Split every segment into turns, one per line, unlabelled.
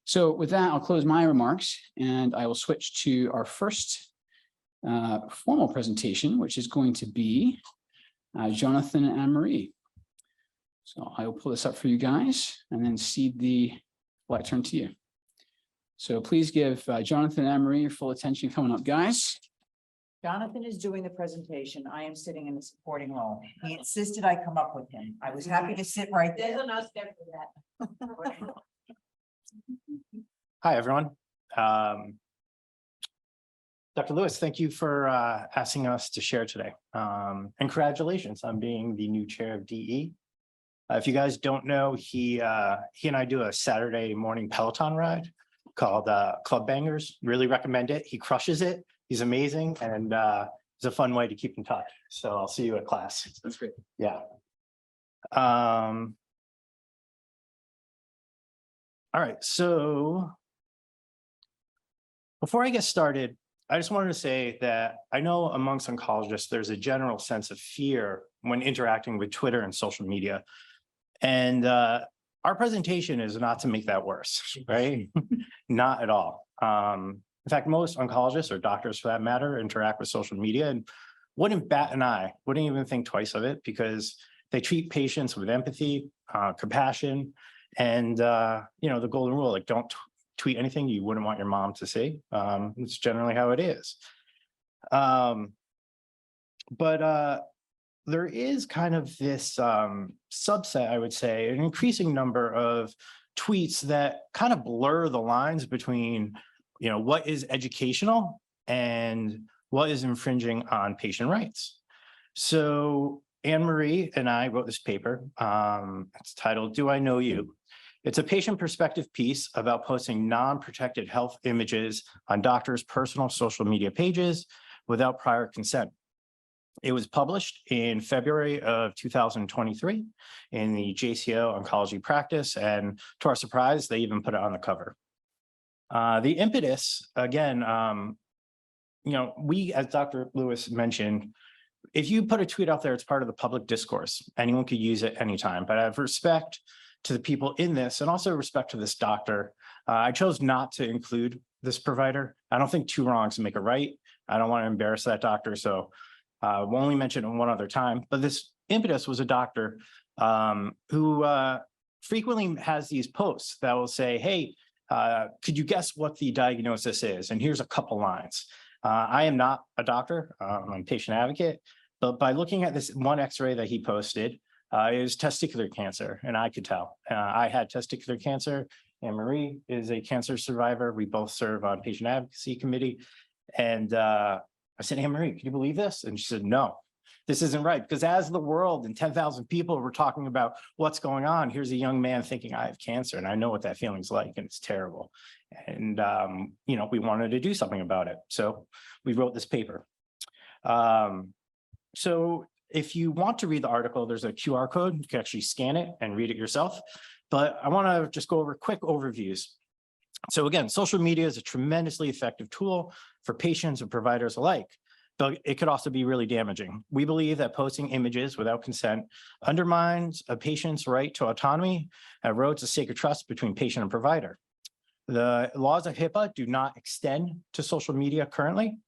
So with that, I'll close my remarks and I will switch to our first formal presentation, which is going to be Jonathan and Anne-Marie. So I will pull this up for you guys and then cede the lectern to you. So please give Jonathan and Anne-Marie your full attention coming up, guys.
Jonathan is doing the presentation. I am sitting in the supporting role. He insisted I come up with him. I was happy to sit right there. There's enough step for that.
Hi, everyone. Dr. Lewis, thank you for asking us to share today. And congratulations on being the new chair of DE. If you guys don't know, he and I do a Saturday morning Peloton ride called Club Bangers. Really recommend it. He crushes it. He's amazing, and it's a fun way to keep in touch. So I'll see you at class.
That's great.
Yeah. All right, so before I get started, I just wanted to say that I know amongst oncologists, there's a general sense of fear when interacting with Twitter and social media. And our presentation is not to make that worse, right? Not at all. In fact, most oncologists or doctors for that matter interact with social media and wouldn't bat an eye, wouldn't even think twice of it because they treat patients with empathy, compassion, and the golden rule, like don't tweet anything you wouldn't want your mom to see. It's generally how it is. But there is kind of this subset, I would say, an increasing number of tweets that kind of blur the lines between what is educational and what is infringing on patient rights. So Anne-Marie and I wrote this paper. It's titled, "Do I Know You?" It's a patient perspective piece about posting non-protected health images on doctors' personal social media pages without prior consent. It was published in February of 2023 in the JCO Oncology Practice, and to our surprise, they even put it on the cover. The impetus, again, we, as Dr. Lewis mentioned, if you put a tweet out there, it's part of the public discourse. Anyone could use it anytime, but I have respect to the people in this and also respect to this doctor. I chose not to include this provider. I don't think two wrongs make a right. I don't want to embarrass that doctor, so we'll only mention it one other time. But this impetus was a doctor who frequently has these posts that will say, hey, could you guess what the diagnosis is? And here's a couple lines. I am not a doctor, I'm a patient advocate, but by looking at this one x-ray that he posted, it was testicular cancer, and I could tell. I had testicular cancer. Anne-Marie is a cancer survivor. We both serve on patient advocacy committee. And I said, Anne-Marie, can you believe this? And she said, no, this isn't right. Because as the world and 10,000 people were talking about what's going on, here's a young man thinking I have cancer, and I know what that feeling's like, and it's terrible. And, we wanted to do something about it. So we wrote this paper. So if you want to read the article, there's a QR code. You can actually scan it and read it yourself. But I want to just go over quick overviews. So again, social media is a tremendously effective tool for patients and providers alike, but it could also be really damaging. We believe that posting images without consent undermines a patient's right to autonomy and erodes a sacred trust between patient and provider. The laws of HIPAA do not extend to social media currently.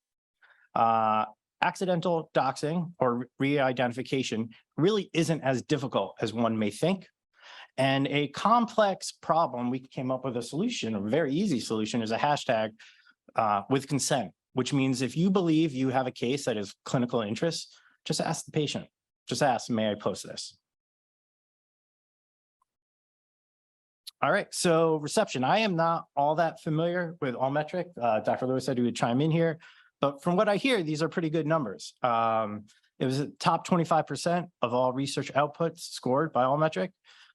Accidental doxing or re-identification really isn't as difficult as one may think. And a complex problem, we came up with a solution, a very easy solution, is a hashtag with consent, which means if you believe you have a case that is clinical interest, just ask the patient. Just ask, may I post this? All right, so reception. I am not all that familiar with Allmetric. Dr. Lewis said he would chime in here. But from what I hear, these are pretty good numbers. It was the top 25% of all research outputs scored by Allmetric.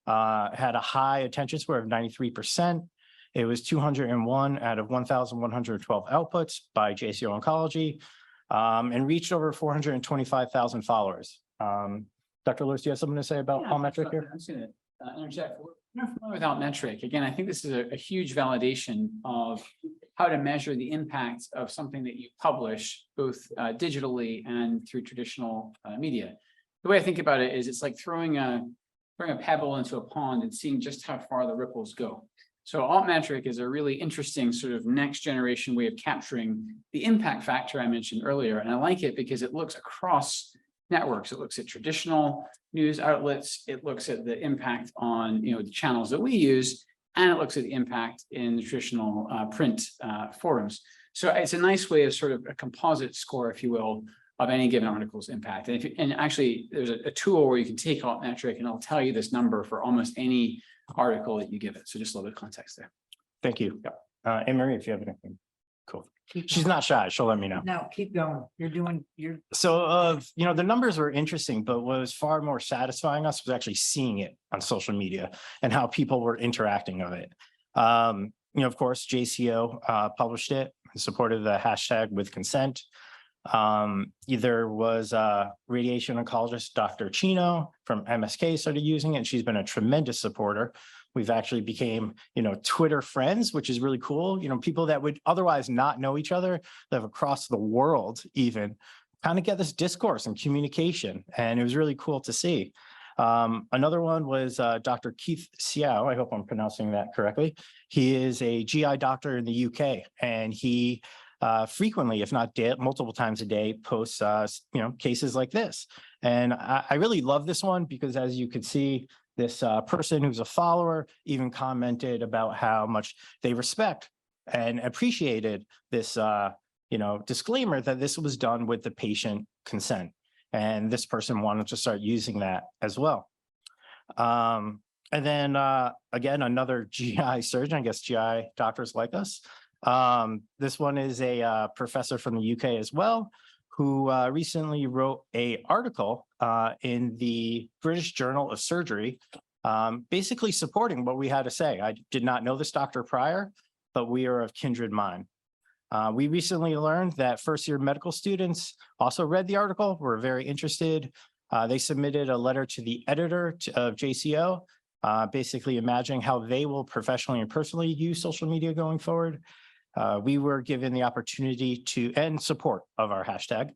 Had a high attention score of 93%. It was 201 out of 1,112 outputs by JCO Oncology, and reached over 425,000 followers. Dr. Lewis, do you have something to say about Allmetric here?
I'm just going to interject. Without metric, again, I think this is a huge validation of how to measure the impact of something that you publish, both digitally and through traditional media. The way I think about it is it's like throwing a pebble into a pond and seeing just how far the ripples go. So altmetric is a really interesting sort of next generation way of capturing the impact factor I mentioned earlier. And I like it because it looks across networks. It looks at traditional news outlets. It looks at the impact on, the channels that we use, and it looks at the impact in the traditional print forums. So it's a nice way of sort of a composite score, if you will, of any given article's impact. And actually, there's a tool where you can take altmetric and it'll tell you this number for almost any article that you give it. So just a little bit of context there.
Thank you. Anne Marie, if you have anything. Cool. She's not shy. She'll let me know.
No, keep going.
So, the numbers were interesting, but what was far more satisfying us was actually seeing it on social media and how people were interacting of it. Of course, JCO published it and supported the hashtag with consent. There was radiation oncologist Dr. Chino from MSK started using it, and she's been a tremendous supporter. We've actually became, Twitter friends, which is really cool. People that would otherwise not know each other, live across the world even, kind of get this discourse and communication, and it was really cool to see. Another one was Dr. Keith Xiao. I hope I'm pronouncing that correctly. He is a GI doctor in the UK, and he frequently, if not multiple times a day, posts, cases like this. And I really love this one because, as you could see, this person who's a follower even commented about how much they respect and appreciated this, disclaimer that this was done with the patient consent. And this person wanted to start using that as well. And then again, another GI surgeon, I guess GI doctors like us. This one is a professor from the UK as well, who recently wrote an article in the British Journal of Surgery, basically supporting what we had to say. I did not know this doctor prior, but we are of kindred mind. We recently learned that first-year medical students also read the article, were very interested. They submitted a letter to the editor of JCO, basically imagining how they will professionally and personally use social media going forward. We were given the opportunity and support of our hashtag.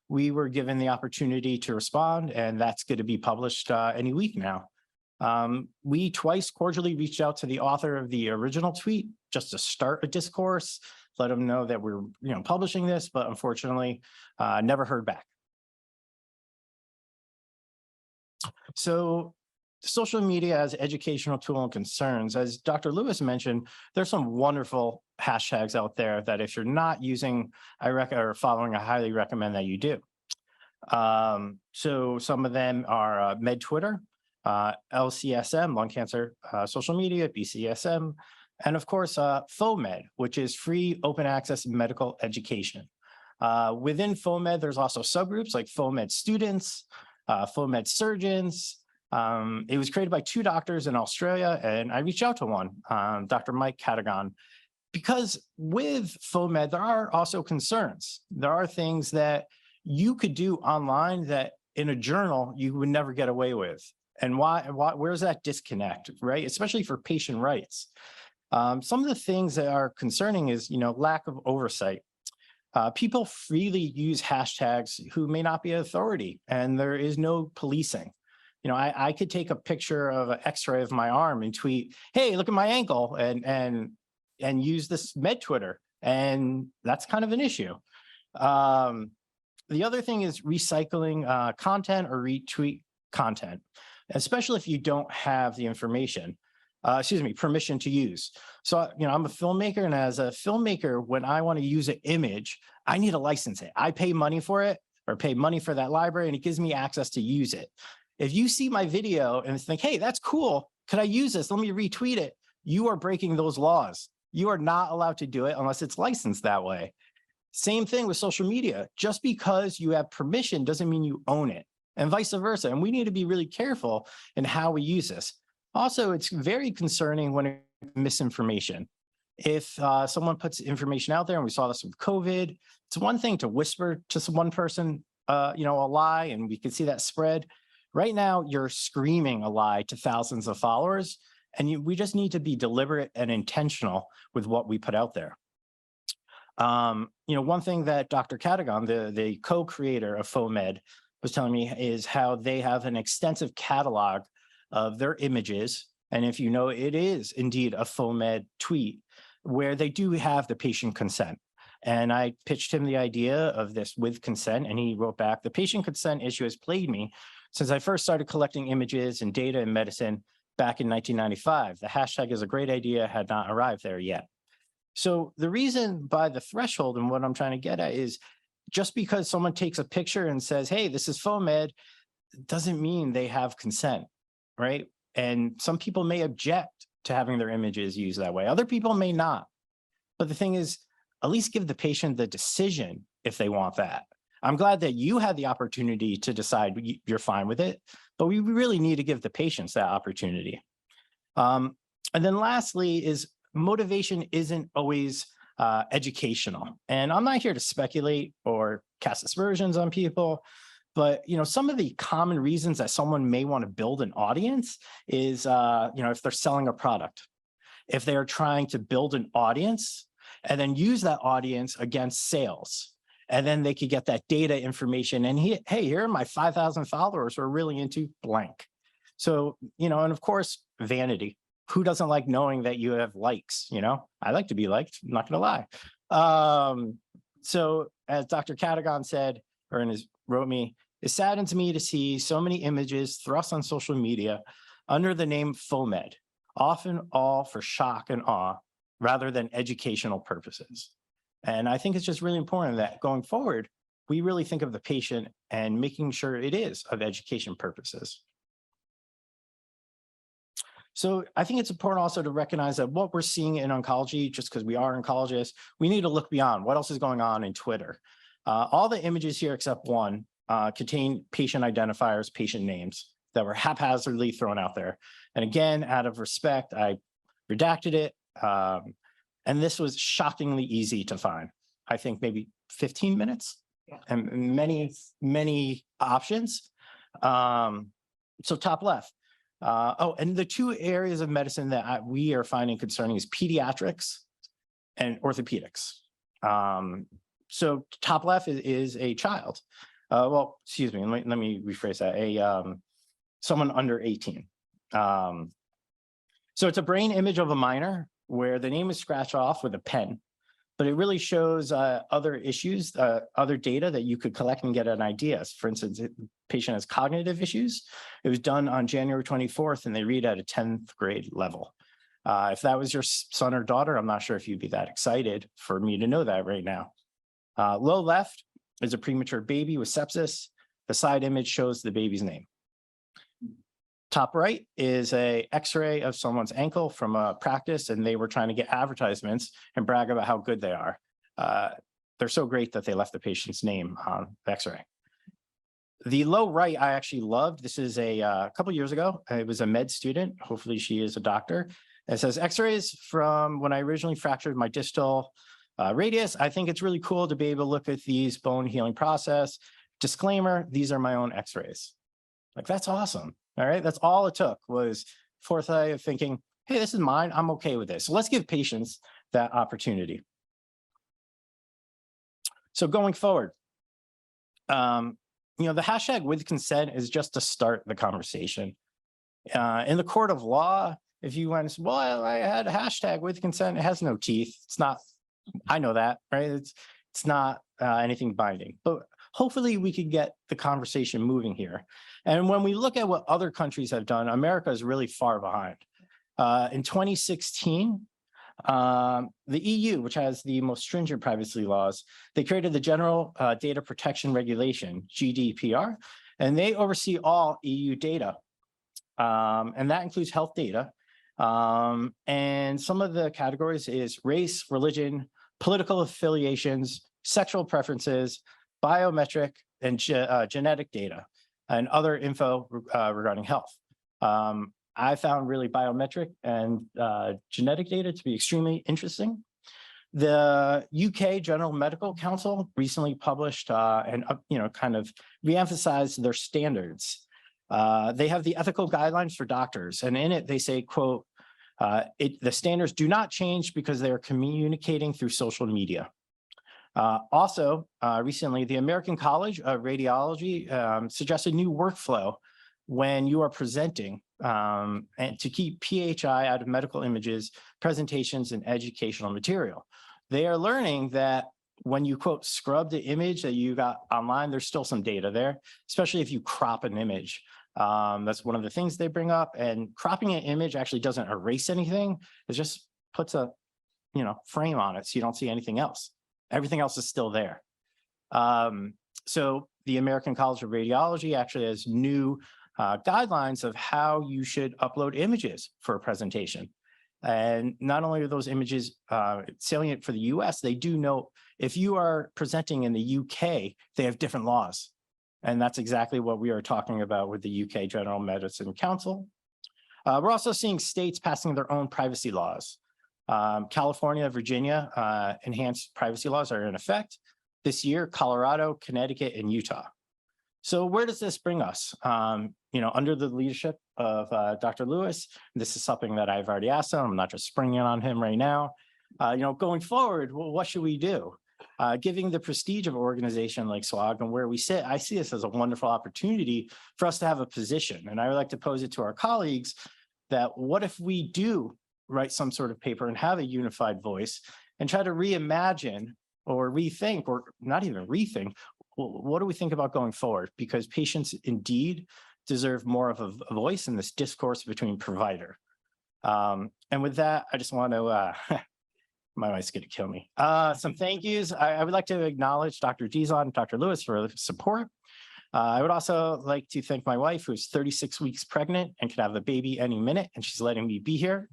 We were given the opportunity to respond, and that's going to be published any week now. We twice cordially reached out to the author of the original tweet just to start a discourse, let them know that we're publishing this, but unfortunately never heard back. So social media as educational tool and concerns, as Dr. Lewis mentioned, there's some wonderful hashtags out there that if you're not using, or following, I highly recommend that you do. So some of them are Med Twitter, LCSM, lung cancer social media, BCSM, and of course, FOMED, which is free open access medical education. Within FOMED, there's also subgroups like FOMED students, FOMED surgeons. It was created by 2 doctors in Australia, and I reached out to one, Dr. Mike Catagon, because with FOMED, there are also concerns. There are things that you could do online that in a journal you would never get away with. And where's that disconnect, right? Especially for patient rights. Some of the things that are concerning is, lack of oversight. People freely use hashtags who may not be authority, and there is no policing. I could take a picture of an X-ray of my arm and tweet, "Hey, look at my ankle," and use this Med Twitter, and that's kind of an issue. The other thing is recycling content or retweet content, especially if you don't have the information. Permission to use. So, I'm a filmmaker, and as a filmmaker, when I want to use an image, I need to license it. I pay money for it, or pay money for that library, and it gives me access to use it. If you see my video and think, "Hey, that's cool. Could I use this? Let me retweet it." You are breaking those laws. You are not allowed to do it unless it's licensed that way. Same thing with social media. Just because you have permission doesn't mean you own it, and vice versa. And we need to be really careful in how we use this. Also, it's very concerning when it's misinformation. If someone puts information out there, and we saw this with COVID, it's one thing to whisper to one person, a lie, and we can see that spread. Right now, you're screaming a lie to thousands of followers, and we just need to be deliberate and intentional with what we put out there. One thing that Dr. Catagon, the co-creator of FOMED, was telling me is how they have an extensive catalog of their images And if you know, it is indeed a FOAMed tweet where they do have the patient consent. And I pitched him the idea of this with consent, and he wrote back, the patient consent issue has plagued me since I first started collecting images and data in medicine back in 1995. The hashtag is a great idea, had not arrived there yet. So the reason by the threshold and what I'm trying to get at is just because someone takes a picture and says, hey, this is FOAMed, doesn't mean they have consent, right? And some people may object to having their images used that way. Other people may not. But the thing is, at least give the patient the decision if they want that. I'm glad that you had the opportunity to decide you're fine with it, but we really need to give the patients that opportunity. And then lastly is motivation isn't always educational. And I'm not here to speculate or cast aspersions on people, but some of the common reasons that someone may want to build an audience is if they're selling a product, if they are trying to build an audience and then use that audience against sales. And then they could get that data information and hey, here are my 5,000 followers who are really into blank. So, and of course, vanity. Who doesn't like knowing that you have likes? I like to be liked, I'm not gonna lie. So as Dr. Cadogan said, or wrote me, it saddens me to see so many images thrust on social media under the name FOAMed, often all for shock and awe, rather than educational purposes. And I think it's just really important that going forward, we really think of the patient and making sure it is of education purposes. So I think it's important also to recognize that what we're seeing in oncology, just because we are oncologists, we need to look beyond what else is going on in Twitter. All the images here except one contain patient identifiers, patient names that were haphazardly thrown out there. And again, out of respect, I redacted it. And this was shockingly easy to find. I think maybe 15 minutes and many options. So top left. And the two areas of medicine that we are finding concerning is pediatrics and orthopedics. So top left is a child. Well, excuse me, let me rephrase that. Someone under 18. So it's a brain image of a minor where the name is scratched off with a pen, but it really shows other issues, other data that you could collect and get an idea. For instance, the patient has cognitive issues. It was done on January 24th and they read at a 10th grade level. If that was your son or daughter, I'm not sure if you'd be that excited for me to know that right now. Low left is a premature baby with sepsis. The side image shows the baby's name. Top right is a X-ray of someone's ankle from a practice, and they were trying to get advertisements and brag about how good they are. They're so great that they left the patient's name on the X-ray. The low right, I actually loved. This is a couple years ago. It was a med student. Hopefully she is a doctor. It says X-rays from when I originally fractured my distal radius. I think it's really cool to be able to look at these bone healing process. Disclaimer, these are my own X-rays. Like, that's awesome. All right, that's all it took was foresight of thinking, hey, this is mine, I'm okay with this. So let's give patients that opportunity. So going forward, the hashtag with consent is just to start the conversation. In the court of law, if you went and said, well, I had a hashtag with consent, it has no teeth. It's not, I know that, right? It's not anything binding, but hopefully we could get the conversation moving here. And when we look at what other countries have done, America is really far behind. In 2016, the EU, which has the most stringent privacy laws, they created the General Data Protection Regulation, GDPR, and they oversee all EU data. And that includes health data. And some of the categories is race, religion, political affiliations, sexual preferences, biometric and genetic data, and other info regarding health. I found really biometric and genetic data to be extremely interesting. The UK General Medical Council recently published and kind of reemphasized their standards. They have the ethical guidelines for doctors, and in it they say, quote, the standards do not change because they are communicating through social media. Also, recently, the American College of Radiology suggested new workflow when you are presenting and to keep PHI out of medical images, presentations, and educational material. They are learning that when you quote scrub the image that you got online, there's still some data there, especially if you crop an image. That's one of the things they bring up, and cropping an image actually doesn't erase anything. It just puts a, frame on it so you don't see anything else. Everything else is still there. So the American College of Radiology actually has new guidelines of how you should upload images for a presentation. And not only are those images salient for the US, they do note if you are presenting in the UK, they have different laws. And that's exactly what we are talking about with the UK General Medicine Council. We're also seeing states passing their own privacy laws. California, Virginia, enhanced privacy laws are in effect this year, Colorado, Connecticut, and Utah. So where does this bring us? Under the leadership of Dr. Lewis, this is something that I've already asked him. I'm not just springing it on him right now. Going forward, well, what should we do? Giving the prestige of an organization like SWOG and where we sit, I see this as a wonderful opportunity for us to have a position. And I would like to pose it to our colleagues that what if we do write some sort of paper and have a unified voice and try to reimagine or rethink, or not even rethink, what do we think about going forward? Because patients indeed deserve more of a voice in this discourse between provider. And with that, I just want to, my wife's going to kill me. Some thank yous. I would like to acknowledge Dr. Dizon and Dr. Lewis for the support. I would also like to thank my wife, who's 36 weeks pregnant and could have a baby any minute, and she's letting me be here.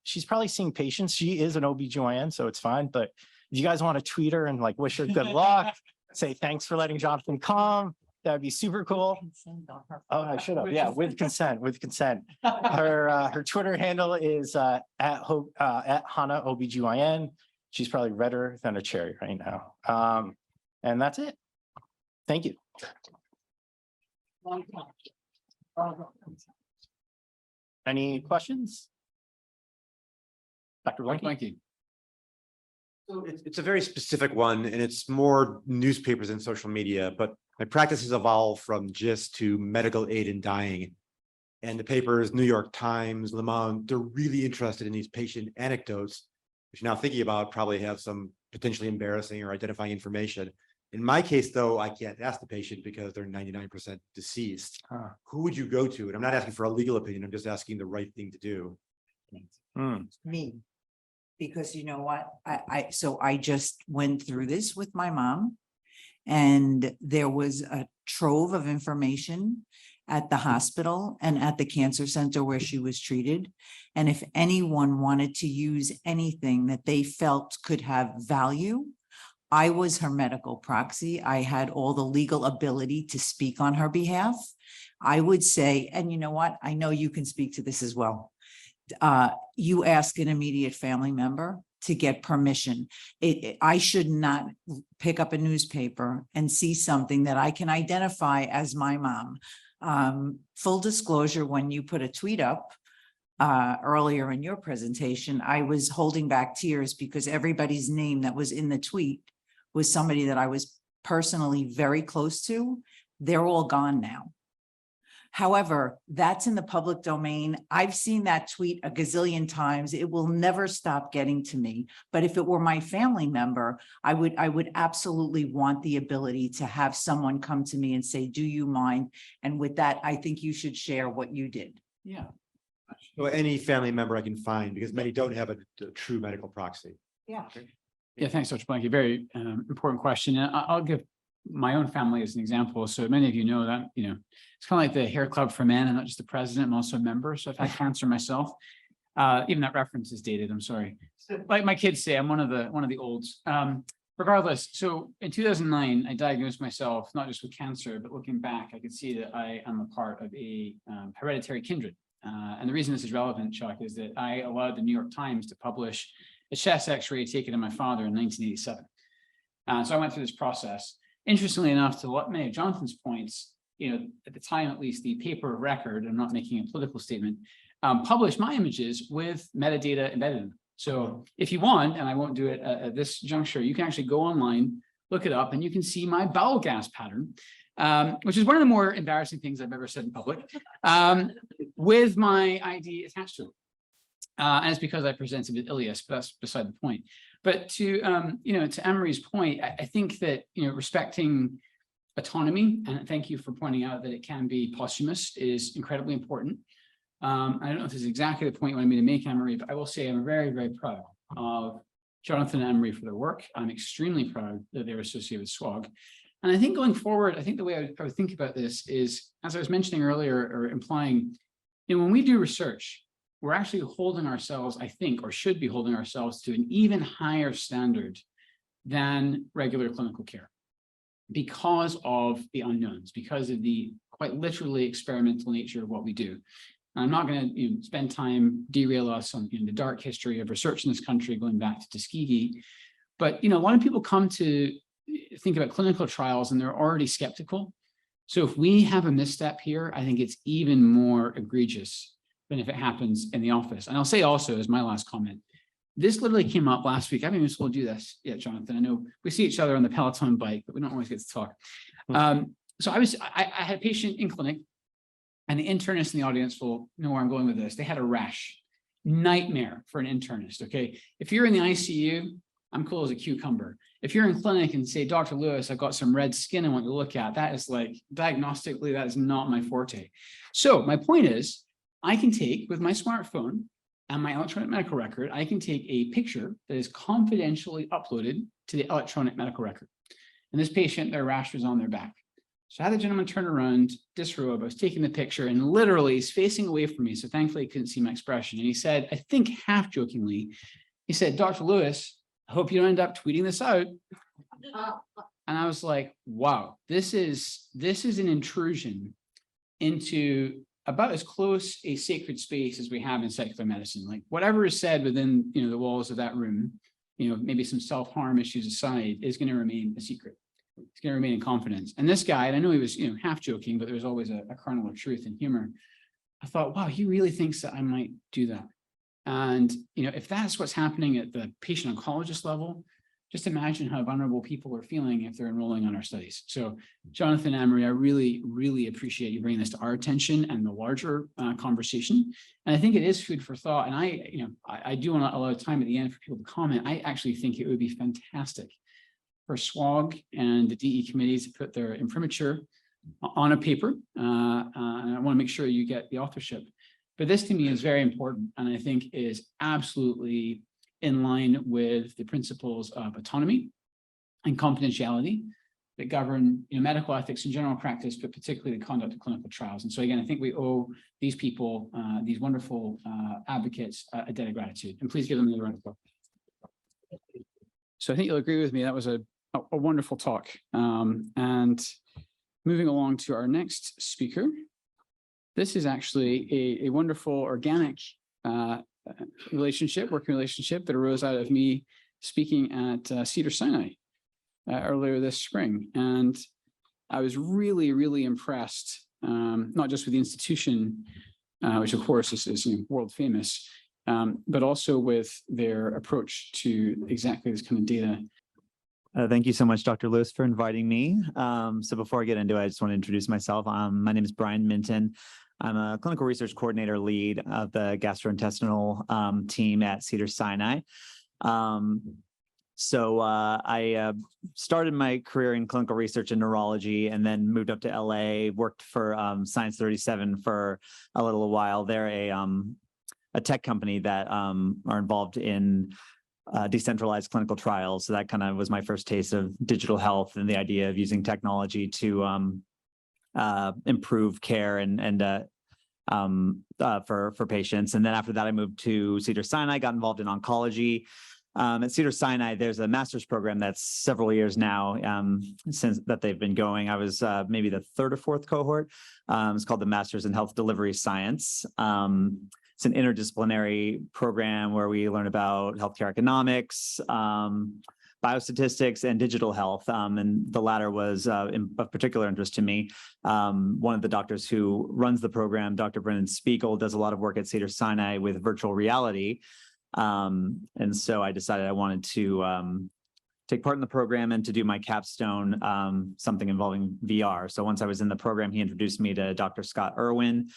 She's probably seeing patients. She is an OBGYN, so it's fine. But if you guys want to tweet her and wish her good luck, say thanks for letting Jonathan come, that would be super cool. Oh, I should have. Yeah, with consent. Her Twitter handle is at Hannah OBGYN. She's probably redder than a cherry right now. And that's it. Thank you. Any questions? Dr. Blanky?
So it's a very specific one, and it's more newspapers and social media, but my practice has evolved from GIST to medical aid in dying. And the papers, New York Times, Le Monde, they're really interested in these patient anecdotes, which now thinking about probably have some potentially embarrassing or identifying information. In my case, though, I can't ask the patient because they're 99% deceased. Who would you go to? And I'm not asking for a legal opinion. I'm just asking the right thing to do.
Me. Because you know what, so I just went through this with my mom, and there was a trove of information at the hospital and at the cancer center where she was treated. And if anyone wanted to use anything that they felt could have value, I was her medical proxy. I had all the legal ability to speak on her behalf. I would say, and you know what, I know you can speak to this as well. You ask an immediate family member to get permission. I should not pick up a newspaper and see something that I can identify as my mom. Full disclosure, when you put a tweet up earlier in your presentation, I was holding back tears because everybody's name that was in the tweet was somebody that I was personally very close to. They're all gone now. However, that's in the public domain. I've seen that tweet a gazillion times. It will never stop getting to me. But if it were my family member, I would absolutely want the ability to have someone come to me and say, do you mind? And with that, I think you should share what you did.
Yeah.
So any family member I can find, because many don't have a true medical proxy.
Yeah.
Yeah, thanks, Dr. Blanky. Very important question. And I'll give my own family as an example. So many of you know that, it's kind of like the hair club for men. I'm not just the president, I'm also a member. So I've had cancer myself. Even that reference is dated, I'm sorry. Like my kids say, I'm one of the olds. Regardless, so in 2009, I diagnosed myself, not just with cancer, but looking back, I could see that I am a part of a hereditary kindred. And the reason this is relevant, Chuck, is that I allowed the New York Times to publish a chest x-ray taken of my father in 1987. So I went through this process. Interestingly enough, to what many of Jonathan's points, at the time, at least the paper of record, I'm not making a political statement, published my images with metadata embedded in them. So if you want, and I won't do it at this juncture, you can actually go online, look it up, and you can see my bowel gas pattern which is one of the more embarrassing things I've ever said in public, with my ID attached to it. And it's because I presented with Ilias, but that's beside the point. But to, to Anne-Marie's point, I think that, respecting autonomy, and thank you for pointing out that it can be posthumous, is incredibly important. I don't know if this is exactly the point you wanted me to make, Anne-Marie, but I will say I'm very, very proud of Jonathan and Anne-Marie for their work. I'm extremely proud that they're associated with SWOG. And I think going forward, I think the way I would think about this is, as I was mentioning earlier, or implying, when we do research, we're actually holding ourselves, I think, or should be holding ourselves to an even higher standard than regular clinical care because of the unknowns, because of the quite literally experimental nature of what we do. I'm not going to spend time derail us on the dark history of research in this country going back to Tuskegee, but a lot of people come to think about clinical trials and they're already skeptical. So if we have a misstep here, I think it's even more egregious than if it happens in the office. And I'll say also, as my last comment, this literally came up last week. I haven't even told you this yet, Jonathan. I know we see each other on the Peloton bike, but we don't always get to talk. So I had a patient in clinic, and the internist in the audience will know where I'm going with this. They had a rash. Nightmare for an internist, okay? If you're in the ICU, I'm cool as a cucumber. If you're in clinic and say, Dr. Lewis, I've got some red skin I want to look at, that is like, diagnostically, that is not my forte. So my point is, I can take, with my smartphone and my electronic medical record, I can take a picture that is confidentially uploaded to the electronic medical record. And this patient, their rash was on their back. So I had the gentleman turn around, disrobe, I was taking the picture, and literally he's facing away from me. So thankfully he couldn't see my expression. And he said, I think half jokingly, he said, Dr. Lewis, I hope you don't end up tweeting this out. And I was like, wow, this is an intrusion into about as close a sacred space as we have in secular medicine. Like whatever is said within the walls of that room, maybe some self-harm issues aside, is going to remain a secret. It's going to remain in confidence. And this guy, and I know he was half joking, but there was always a kernel of truth and humor. I thought, wow, he really thinks that I might do that. And if that's what's happening at the patient oncologist level, just imagine how vulnerable people are feeling if they're enrolling on our studies. So Jonathan and Anne-Marie, I really, really appreciate you bringing this to our attention and the larger conversation. And I think it is food for thought. And I do want to allow time at the end for people to comment. I actually think it would be fantastic for SWOG and the DE committees to put their imprimatur on a paper. And I want to make sure you get the authorship. But this to me is very important, and I think is absolutely in line with the principles of autonomy and confidentiality that govern medical ethics in general practice, but particularly the conduct of clinical trials. And so again, I think we owe these people, these wonderful advocates, a debt of gratitude. And please give them another round of applause. So I think you'll agree with me, that was a wonderful talk. And moving along to our next speaker. This is actually a wonderful organic working relationship that arose out of me speaking at Cedars-Sinai earlier this spring. And I was really, really impressed, not just with the institution, which of course is world famous, but also with their approach to exactly this kind of data.
Thank you so much, Dr. Lewis, for inviting me. So before I get into it, I just want to introduce myself. My name is Brian Minton. I'm a clinical research coordinator lead of the gastrointestinal team at Cedars-Sinai. So I started my career in clinical research in neurology and then moved up to LA, worked for Science 37 for a little while. They're a tech company that are involved in decentralized clinical trials. So that kind of was my first taste of digital health and the idea of using technology to improve care for patients. And then after that, I moved to Cedars-Sinai, got involved in oncology. At Cedars-Sinai, there's a master's program that's several years now since that they've been going. I was maybe the third or fourth cohort. It's called the Masters in Health Delivery Science. It's an interdisciplinary program where we learn about healthcare economics, biostatistics, and digital health. And the latter was of particular interest to me. One of the doctors who runs the program, Dr. Brennan Spiegel, does a lot of work at Cedars-Sinai with virtual reality. And so I decided I wanted to take part in the program and to do my capstone, something involving VR. So once I was in the program, he introduced me to Dr. Scott Irwin,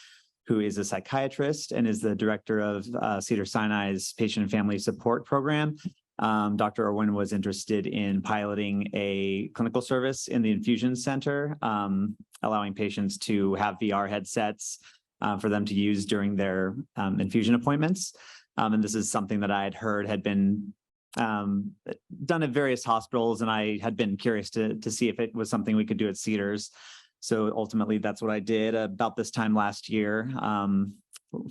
who is a psychiatrist and is the director of Cedars-Sinai's Patient and Family Support Program. Dr. Irwin was interested in piloting a clinical service in the infusion center, allowing patients to have VR headsets for them to use during their infusion appointments. And this is something that I had heard had been done at various hospitals, and I had been curious to see if it was something we could do at Cedars. So ultimately, that's what I did about this time last year,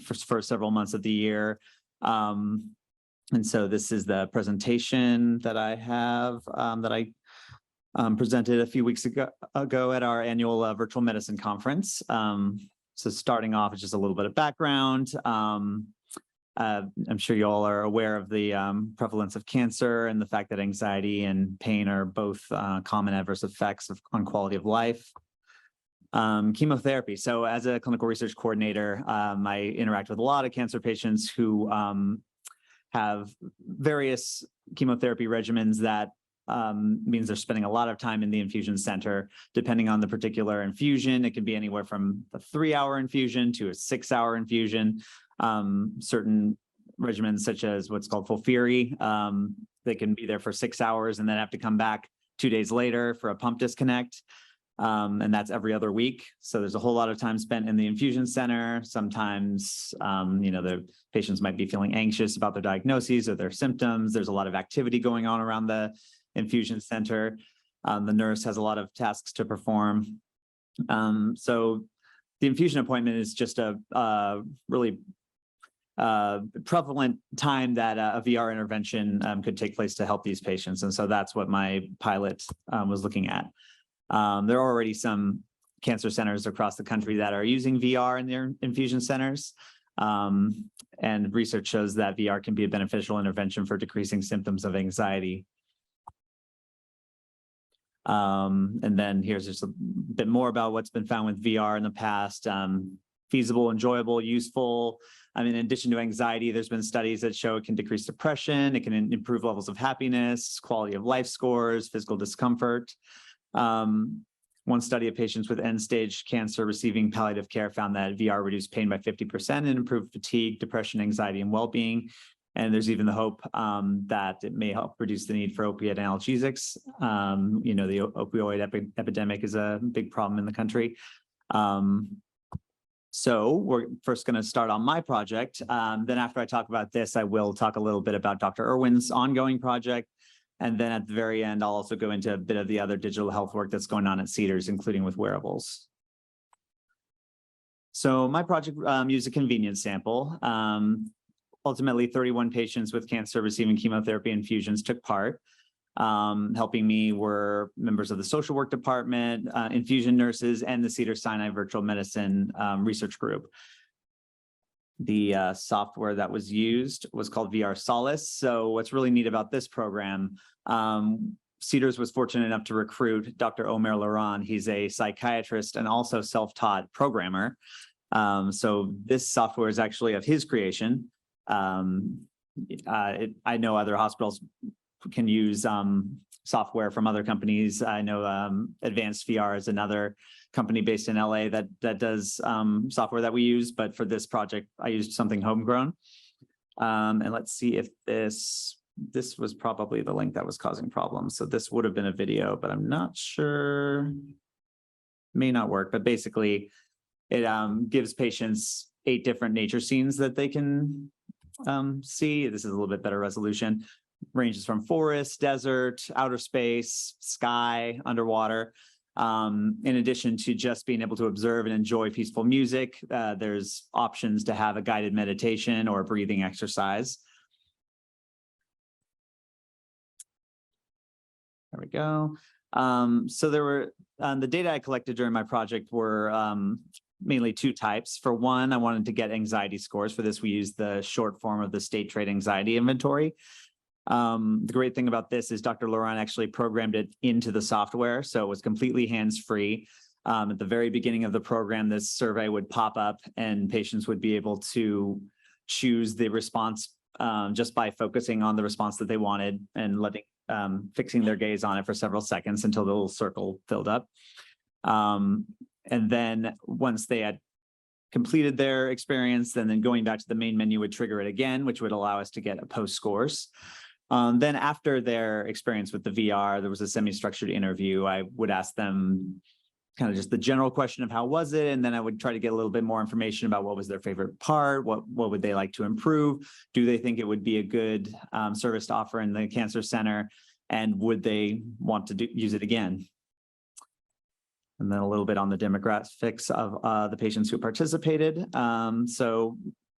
for several months of the year. And so this is the presentation that I have that I presented a few weeks ago at our annual virtual medicine conference. So starting off is just a little bit of background. I'm sure you all are aware of the prevalence of cancer and the fact that anxiety and pain are both common adverse effects on quality of life. Chemotherapy. So as a clinical research coordinator, I interact with a lot of cancer patients who have various chemotherapy regimens that means they're spending a lot of time in the infusion center. Depending on the particular infusion, it can be anywhere from a 3-hour infusion to a 6-hour infusion. Certain regimens, such as what's called FOLFIRI, they can be there for 6 hours and then have to come back 2 days later for a pump disconnect. And that's every other week. So there's a whole lot of time spent in the infusion center. Sometimes, the patients might be feeling anxious about their diagnoses or their symptoms. There's a lot of activity going on around the infusion center. The nurse has a lot of tasks to perform. So the infusion appointment is just a really prevalent time that a VR intervention could take place to help these patients. And so that's what my pilot was looking at. There are already some cancer centers across the country that are using VR in their infusion centers. And research shows that VR can be a beneficial intervention for decreasing symptoms of anxiety. And then here's just a bit more about what's been found with VR in the past. Feasible, enjoyable, useful. In addition to anxiety, there's been studies that show it can decrease depression, it can improve levels of happiness, quality of life scores, physical discomfort. One study of patients with end-stage cancer receiving palliative care found that VR reduced pain by 50% and improved fatigue, depression, anxiety, and well-being. And there's even the hope that it may help reduce the need for opiate analgesics. The opioid epidemic is a big problem in the country. So we're first going to start on my project. Then after I talk about this, I will talk a little bit about Dr. Irwin's ongoing project. And then at the very end, I'll also go into a bit of the other digital health work that's going on at Cedars, including with wearables. So my project used a convenience sample. Ultimately, 31 patients with cancer receiving chemotherapy infusions took part. Helping me were members of the social work department, infusion nurses, and the Cedars-Sinai Virtual Medicine Research Group. The software that was used was called VR Solace. So what's really neat about this program, Cedars was fortunate enough to recruit Dr. Omer Laron. He's a psychiatrist and also self-taught programmer. So this software is actually of his creation. I know other hospitals can use software from other companies. I know Advanced VR is another company based in LA that does software that we use, but for this project, I used something homegrown. And let's see if this was probably the link that was causing problems. So this would have been a video, but I'm not sure, may not work, but basically it gives patients 8 different nature scenes that they can see. This is a little bit better resolution. Ranges from forest, desert, outer space, sky, underwater. In addition to just being able to observe and enjoy peaceful music, there's options to have a guided meditation or a breathing exercise. There we go. So there were the data I collected during my project were mainly 2 types. For one, I wanted to get anxiety scores. For this, we used the short form of the State Trait Anxiety Inventory. The great thing about this is Dr. Laron actually programmed it into the software, so it was completely hands-free. At the very beginning of the program, this survey would pop up and patients would be able to choose the response just by focusing on the response that they wanted and letting fixing their gaze on it for several seconds until the little circle filled up. And then once they had completed their experience, then going back to the main menu would trigger it again, which would allow us to get a post scores. Then after their experience with the VR, there was a semi-structured interview. I would ask them kind of just the general question of how was it? And then I would try to get a little bit more information about what was their favorite part, what would they like to improve? Do they think it would be a good service to offer in the cancer center? And would they want to use it again? And then a little bit on the demographics of the patients who participated. So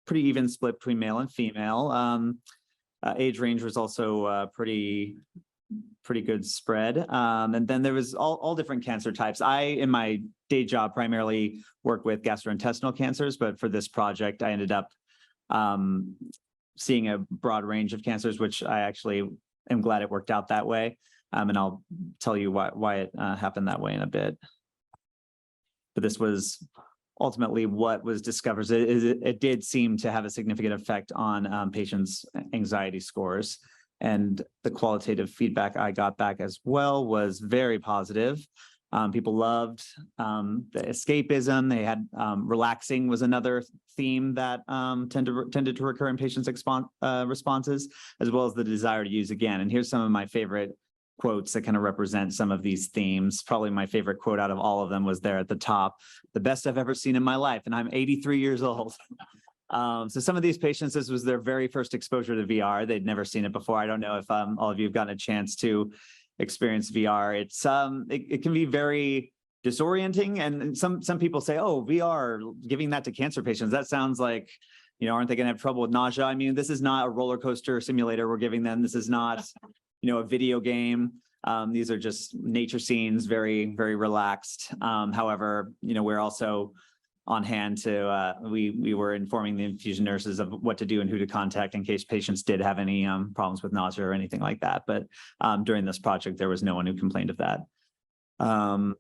pretty even split between male and female. Age range was also pretty good spread. And then there was all different cancer types. I, in my day job, primarily work with gastrointestinal cancers, but for this project, I ended up seeing a broad range of cancers, which I actually am glad it worked out that way. And I'll tell you why it happened that way in a bit. But this was ultimately what was discovered. It did seem to have a significant effect on patients' anxiety scores. And the qualitative feedback I got back as well was very positive. People loved the escapism. They had relaxing was another theme that tended to recur in patients' responses, as well as the desire to use again. And here's some of my favorite quotes that kind of represent some of these themes. Probably my favorite quote out of all of them was there at the top: "The best I've ever seen in my life, and I'm 83 years old." So some of these patients, this was their very first exposure to VR. They'd never seen it before. I don't know if all of you have gotten a chance to experience VR. It's it can be very disorienting, and some people say, "Oh, VR, giving that to cancer patients, that sounds like, aren't they going to have trouble with nausea?" I mean, this is not a roller coaster simulator we're giving them. This is not a video game. These are just nature scenes, very, very relaxed. However, we're also on hand to, we were informing the infusion nurses of what to do and who to contact in case patients did have any problems with nausea or anything like that. But during this project, there was no one who complained of that. As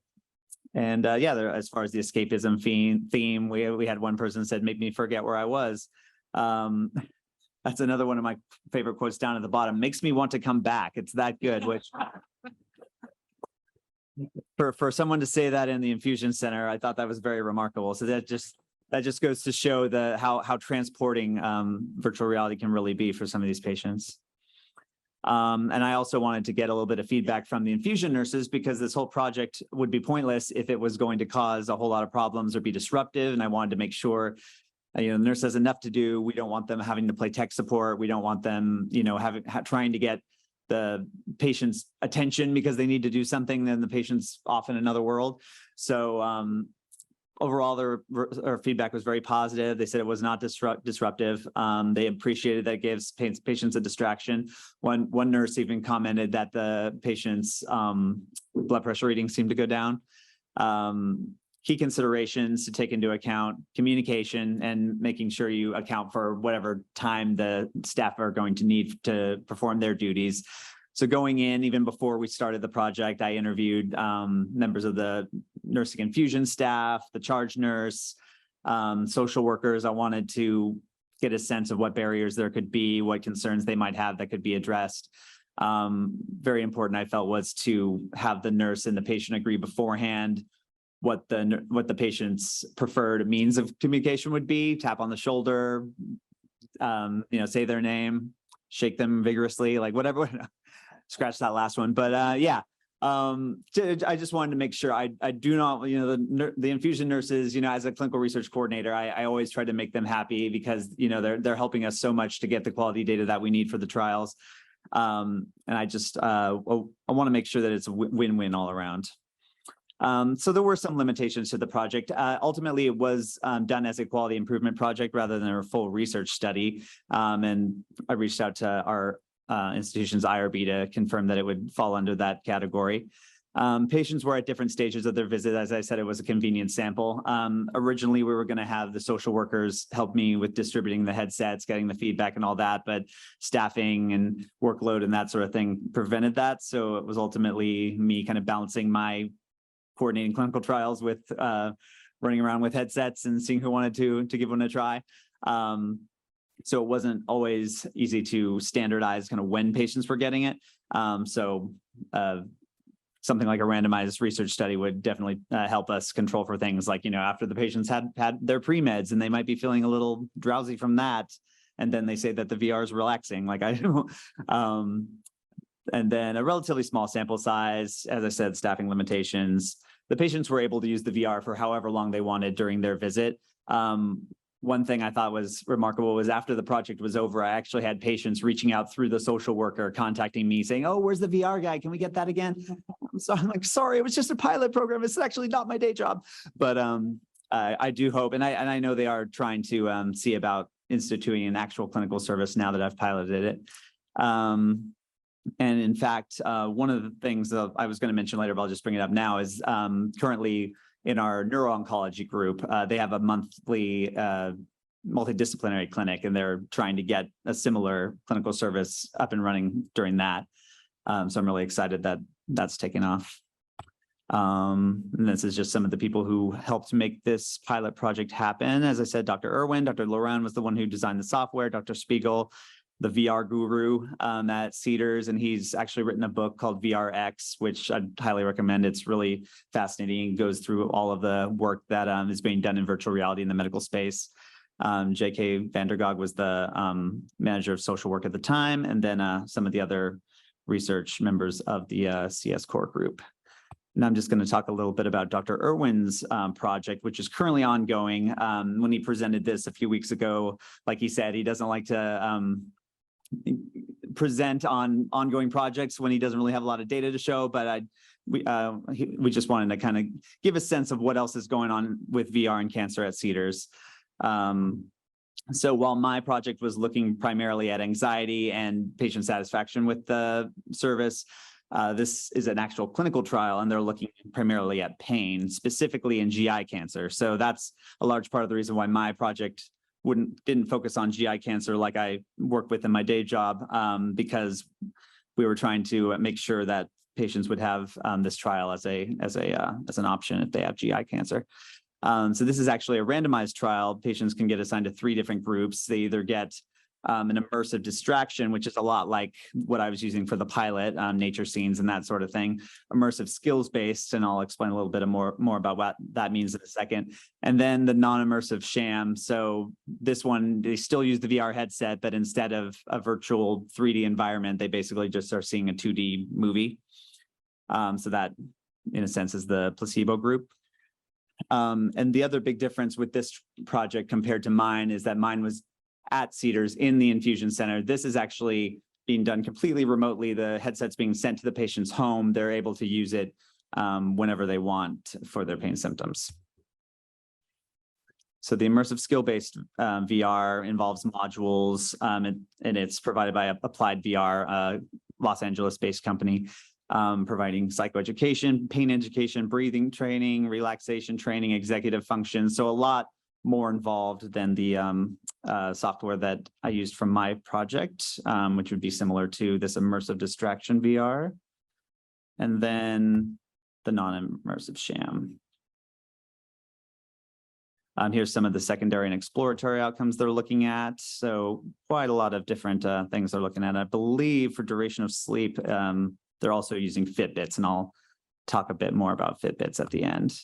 far as the escapism theme, we had one person said, "Make me forget where I was." That's another one of my favorite quotes down at the bottom. "Makes me want to come back." It's that good, which for someone to say that in the infusion center, I thought that was very remarkable. So that just goes to show how transporting virtual reality can really be for some of these patients. And I also wanted to get a little bit of feedback from the infusion nurses, because this whole project would be pointless if it was going to cause a whole lot of problems or be disruptive. And I wanted to make sure the nurse has enough to do. We don't want them having to play tech support. We don't want them, trying to get the patient's attention because they need to do something, then the patient's off in another world. So overall, their feedback was very positive. They said it was not disruptive. They appreciated that it gives patients a distraction. One nurse even commented that the patient's blood pressure reading seemed to go down. Key considerations to take into account: communication and making sure you account for whatever time the staff are going to need to perform their duties. So going in, even before we started the project, I interviewed members of the nursing infusion staff, the charge nurse, social workers. I wanted to get a sense of what barriers there could be, what concerns they might have that could be addressed. Very important, I felt, was to have the nurse and the patient agree beforehand what the patient's preferred means of communication would be. Tap on the shoulder, say their name, shake them vigorously, like whatever. Scratch that last one, but I just wanted to make sure I do not, the infusion nurses, as a clinical research coordinator, I always try to make them happy, because they're helping us so much to get the quality data that we need for the trials. And I just I want to make sure that it's a win-win all around. So there were some limitations to the project. Ultimately, it was done as a quality improvement project rather than a full research study. And I reached out to our institution's IRB to confirm that it would fall under that category. Patients were at different stages of their visit. As I said, it was a convenient sample. Originally, we were going to have the social workers help me with distributing the headsets, getting the feedback and all that, but staffing and workload and that sort of thing prevented that. So it was ultimately me kind of balancing my coordinating clinical trials with running around with headsets and seeing who wanted to give one a try. So it wasn't always easy to standardize kind of when patients were getting it. Something like a randomized research study would definitely help us control for things like, after the patients had their pre-meds and they might be feeling a little drowsy from that. And then they say that the VR is relaxing. Like I don't, and then a relatively small sample size, as I said, staffing limitations. The patients were able to use the VR for however long they wanted during their visit. One thing I thought was remarkable was after the project was over, I actually had patients reaching out through the social worker, contacting me saying, "Oh, where's the VR guy? Can we get that again?" I'm like, sorry, it was just a pilot program. It's actually not my day job. But I do hope, and I know they are trying to see about instituting an actual clinical service now that I've piloted it. And in fact, one of the things that I was going to mention later, but I'll just bring it up now, is currently in our neuro-oncology group, they have a monthly multidisciplinary clinic, and they're trying to get a similar clinical service up and running during that. So I'm really excited that that's taken off. And this is just some of the people who helped make this pilot project happen. As I said, Dr. Irwin, Dr. Loran was the one who designed the software, Dr. Spiegel, the VR guru at Cedars, and he's actually written a book called VRX, which I'd highly recommend. It's really fascinating. It goes through all of the work that is being done in virtual reality in the medical space. J.K. Vandergog was the manager of social work at the time, and then some of the other research members of the CS core group. And I'm just going to talk a little bit about Dr. Irwin's project, which is currently ongoing. When he presented this a few weeks ago, like he said, he doesn't like to present on ongoing projects when he doesn't really have a lot of data to show, but we just wanted to kind of give a sense of what else is going on with VR and cancer at Cedars. So while my project was looking primarily at anxiety and patient satisfaction with the service, this is an actual clinical trial, and they're looking primarily at pain, specifically in GI cancer. So that's a large part of the reason why my project didn't focus on GI cancer like I work with in my day job, because we were trying to make sure that patients would have this trial as an option if they have GI cancer. So this is actually a randomized trial. Patients can get assigned to 3 different groups. They either get an immersive distraction, which is a lot like what I was using for the pilot, nature scenes and that sort of thing. Immersive skills-based, and I'll explain a little bit more about what that means in a second. And then the non-immersive sham. So this one, they still use the VR headset, but instead of a virtual 3D environment, they basically just are seeing a 2D movie. So that, in a sense, is the placebo group. And the other big difference with this project compared to mine is that mine was at Cedars in the infusion center. This is actually being done completely remotely. The headset's being sent to the patient's home. They're able to use it whenever they want for their pain symptoms. So the immersive skill-based VR involves modules, and it's provided by Applied VR, a Los Angeles-based company, providing psychoeducation, pain education, breathing training, relaxation training, executive function. So a lot more involved than the software that I used from my project, which would be similar to this immersive distraction VR. And then the non-immersive sham. Here's some of the secondary and exploratory outcomes they're looking at. So quite a lot of different things they're looking at. I believe for duration of sleep, they're also using Fitbits, and I'll talk a bit more about Fitbits at the end.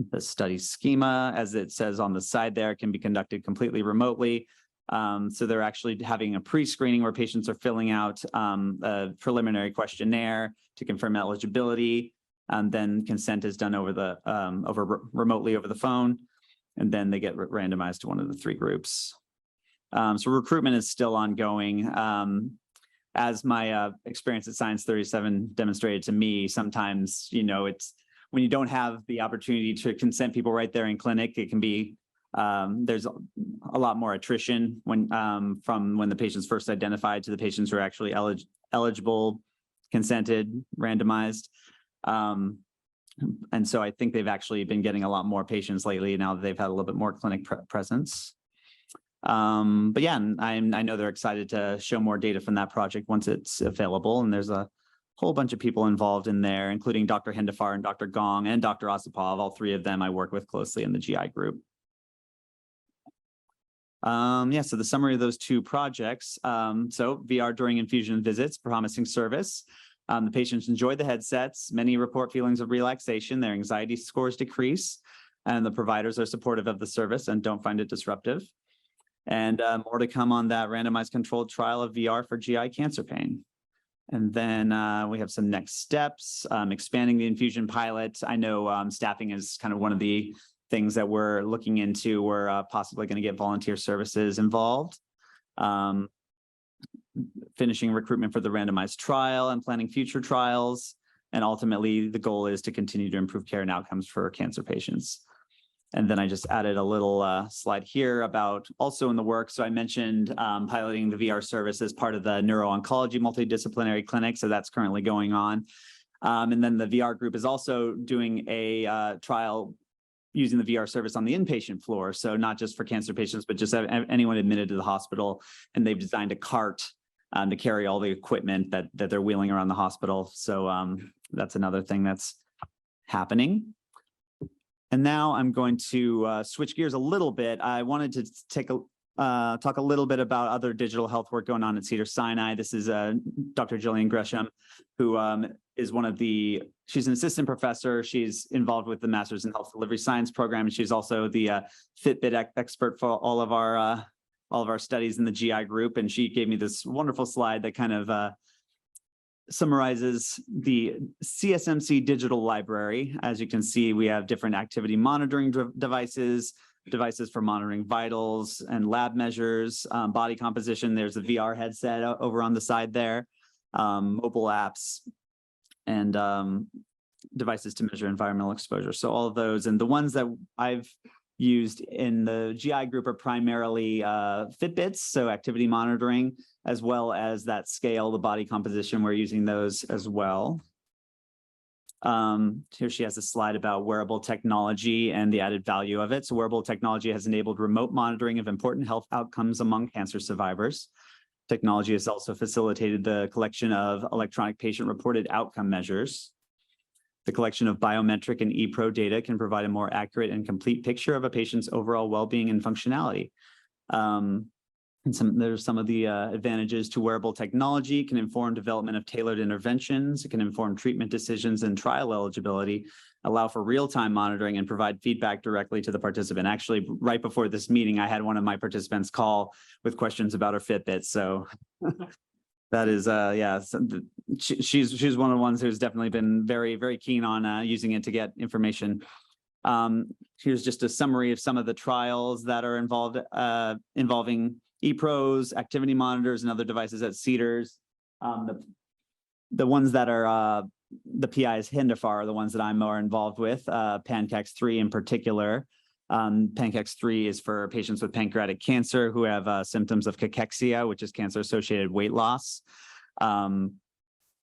The study schema, as it says on the side there, can be conducted completely remotely. So they're actually having a pre-screening where patients are filling out a preliminary questionnaire to confirm eligibility, and then consent is done over remotely over the phone, and then they get randomized to one of the 3 groups. So recruitment is still ongoing. As my experience at Science 37 demonstrated to me, sometimes, it's when you don't have the opportunity to consent people right there in clinic, it can be, there's a lot more attrition from when the patient's first identified to the patients who are actually eligible, consented, randomized. And so I think they've actually been getting a lot more patients lately now that they've had a little bit more clinic presence. But yeah, I know they're excited to show more data from that project once it's available. And there's a whole bunch of people involved in there, including Dr. Hendafar and Dr. Gong and Dr. Osipov. All 3 of them I work with closely in the GI group. Yeah, so the summary of those two projects. So VR during infusion visits, promising service. The patients enjoy the headsets. Many report feelings of relaxation. Their anxiety scores decrease, and the providers are supportive of the service and don't find it disruptive. And more to come on that randomized controlled trial of VR for GI cancer pain. And then we have some next steps, expanding the infusion pilot. I know staffing is kind of one of the things that we're looking into. We're possibly going to get volunteer services involved. Finishing recruitment for the randomized trial and planning future trials. And ultimately, the goal is to continue to improve care and outcomes for cancer patients. And then I just added a little slide here about also in the work. So I mentioned piloting the VR service as part of the neuro-oncology multidisciplinary clinic. So that's currently going on. And then the VR group is also doing a trial using the VR service on the inpatient floor. So not just for cancer patients, but just anyone admitted to the hospital. And they've designed a cart to carry all the equipment that they're wheeling around the hospital. So that's another thing that's happening. And now I'm going to switch gears a little bit. I wanted to talk a little bit about other digital health work going on at Cedars-Sinai. This is Dr. Jillian Gresham, who is she's an assistant professor. She's involved with the Masters in Health Delivery Science program, and she's also the Fitbit expert for all of our studies in the GI group. And she gave me this wonderful slide that kind of summarizes the CSMC digital library. As you can see, we have different activity monitoring devices for monitoring vitals and lab measures, body composition. There's a VR headset over on the side there, mobile apps, and devices to measure environmental exposure. So all of those, and the ones that I've used in the GI group are primarily Fitbits, so activity monitoring, as well as that scale, the body composition. We're using those as well. Here she has a slide about wearable technology and the added value of it. So wearable technology has enabled remote monitoring of important health outcomes among cancer survivors. Technology has also facilitated the collection of electronic patient-reported outcome measures. The collection of biometric and ePro data can provide a more accurate and complete picture of a patient's overall well-being and functionality. There's some of the advantages to wearable technology. It can inform development of tailored interventions. It can inform treatment decisions and trial eligibility, allow for real-time monitoring, and provide feedback directly to the participant. Actually, right before this meeting, I had one of my participants call with questions about her Fitbit. So that is, yeah, she's one of the ones who's definitely been very, very keen on using it to get information. Here's just a summary of some of the trials that are involved, involving ePros, activity monitors, and other devices at Cedars. The ones that are the PI's Hindafar are the ones that I'm more involved with, PANCAX-3 in particular. PANCAX-3 is for patients with pancreatic cancer who have symptoms of cachexia, which is cancer-associated weight loss.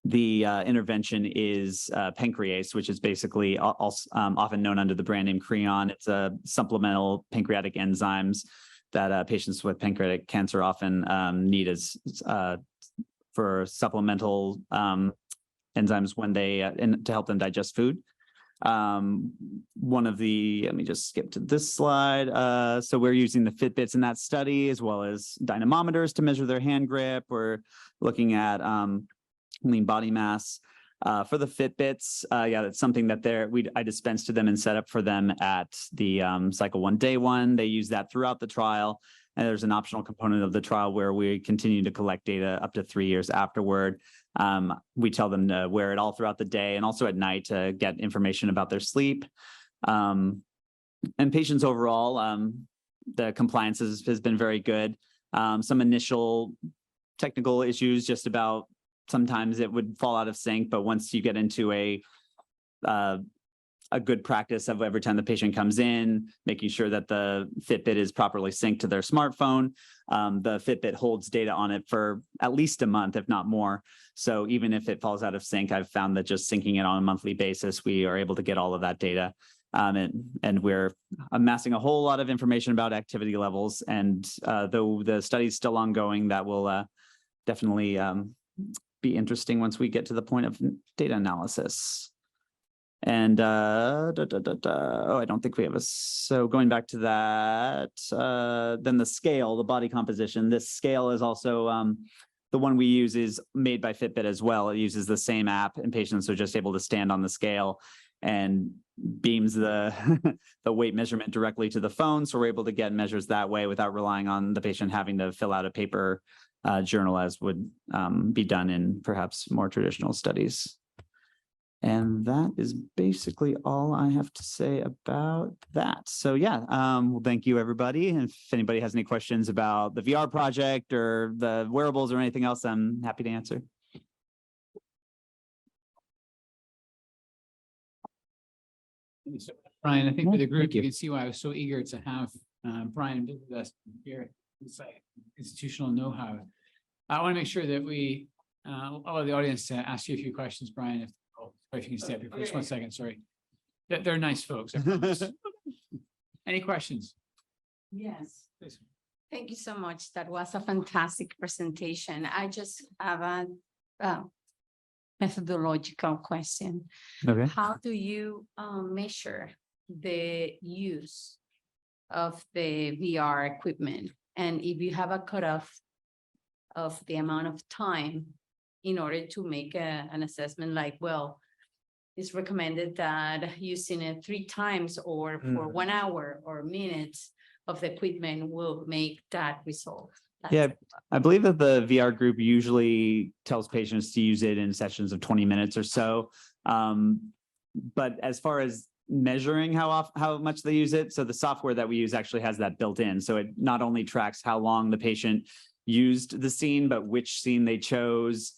The intervention is pancrease, which is basically often known under the brand name Creon. It's a supplemental pancreatic enzymes that patients with pancreatic cancer often need as for supplemental enzymes when they to help them digest food. Let me just skip to this slide. So we're using the Fitbits in that study, as well as dynamometers to measure their hand grip. We're looking at lean body mass. For the Fitbits, yeah, that's something that I dispense to them and set up for them at the cycle 1, day 1. They use that throughout the trial. And there's an optional component of the trial where we continue to collect data up to 3 years afterward. We tell them to wear it all throughout the day and also at night to get information about their sleep. And patients overall, the compliance has been very good. Some initial technical issues just about sometimes it would fall out of sync, but once you get into a good practice of every time the patient comes in, making sure that the Fitbit is properly synced to their smartphone. The Fitbit holds data on it for at least a month, if not more. So even if it falls out of sync, I've found that just syncing it on a monthly basis, we are able to get all of that data. And we're amassing a whole lot of information about activity levels. And though the study is still ongoing, that will definitely be interesting once we get to the point of data analysis. And oh, I don't think we have so going back to that, then the scale, the body composition, this scale is also the one we use is made by Fitbit as well. It uses the same app, and patients are just able to stand on the scale and beams the the weight measurement directly to the phone. So we're able to get measures that way without relying on the patient having to fill out a paper journal as would be done in perhaps more traditional studies. And that is basically all I have to say about that. So yeah, well, thank you, everybody. And if anybody has any questions about the VR project or the wearables or anything else, I'm happy to answer.
Brian, I think for the group,
thank
you
you.
can see why I was so eager to have Brian visit us here. It's like institutional know-how. I want to make sure that we allow the audience to ask you a few questions, Brian. If you can stay up here for just 1 second, sorry. They're nice folks. I promise. Any questions?
Yes.
Please.
Thank you so much. That was a fantastic presentation. I just have a methodological question.
Okay.
How do you measure the use of the VR equipment? And if you have a cutoff of the amount of time in order to make an assessment like, well, it's recommended that using it 3 times or for 1 hour or minutes of the equipment will make that result.
Yeah, I believe that the VR group usually tells patients to use it in sessions of 20 minutes or so. But as far as measuring how much they use it, so the software that we use actually has that built in. So it not only tracks how long the patient used the scene, but which scene they chose,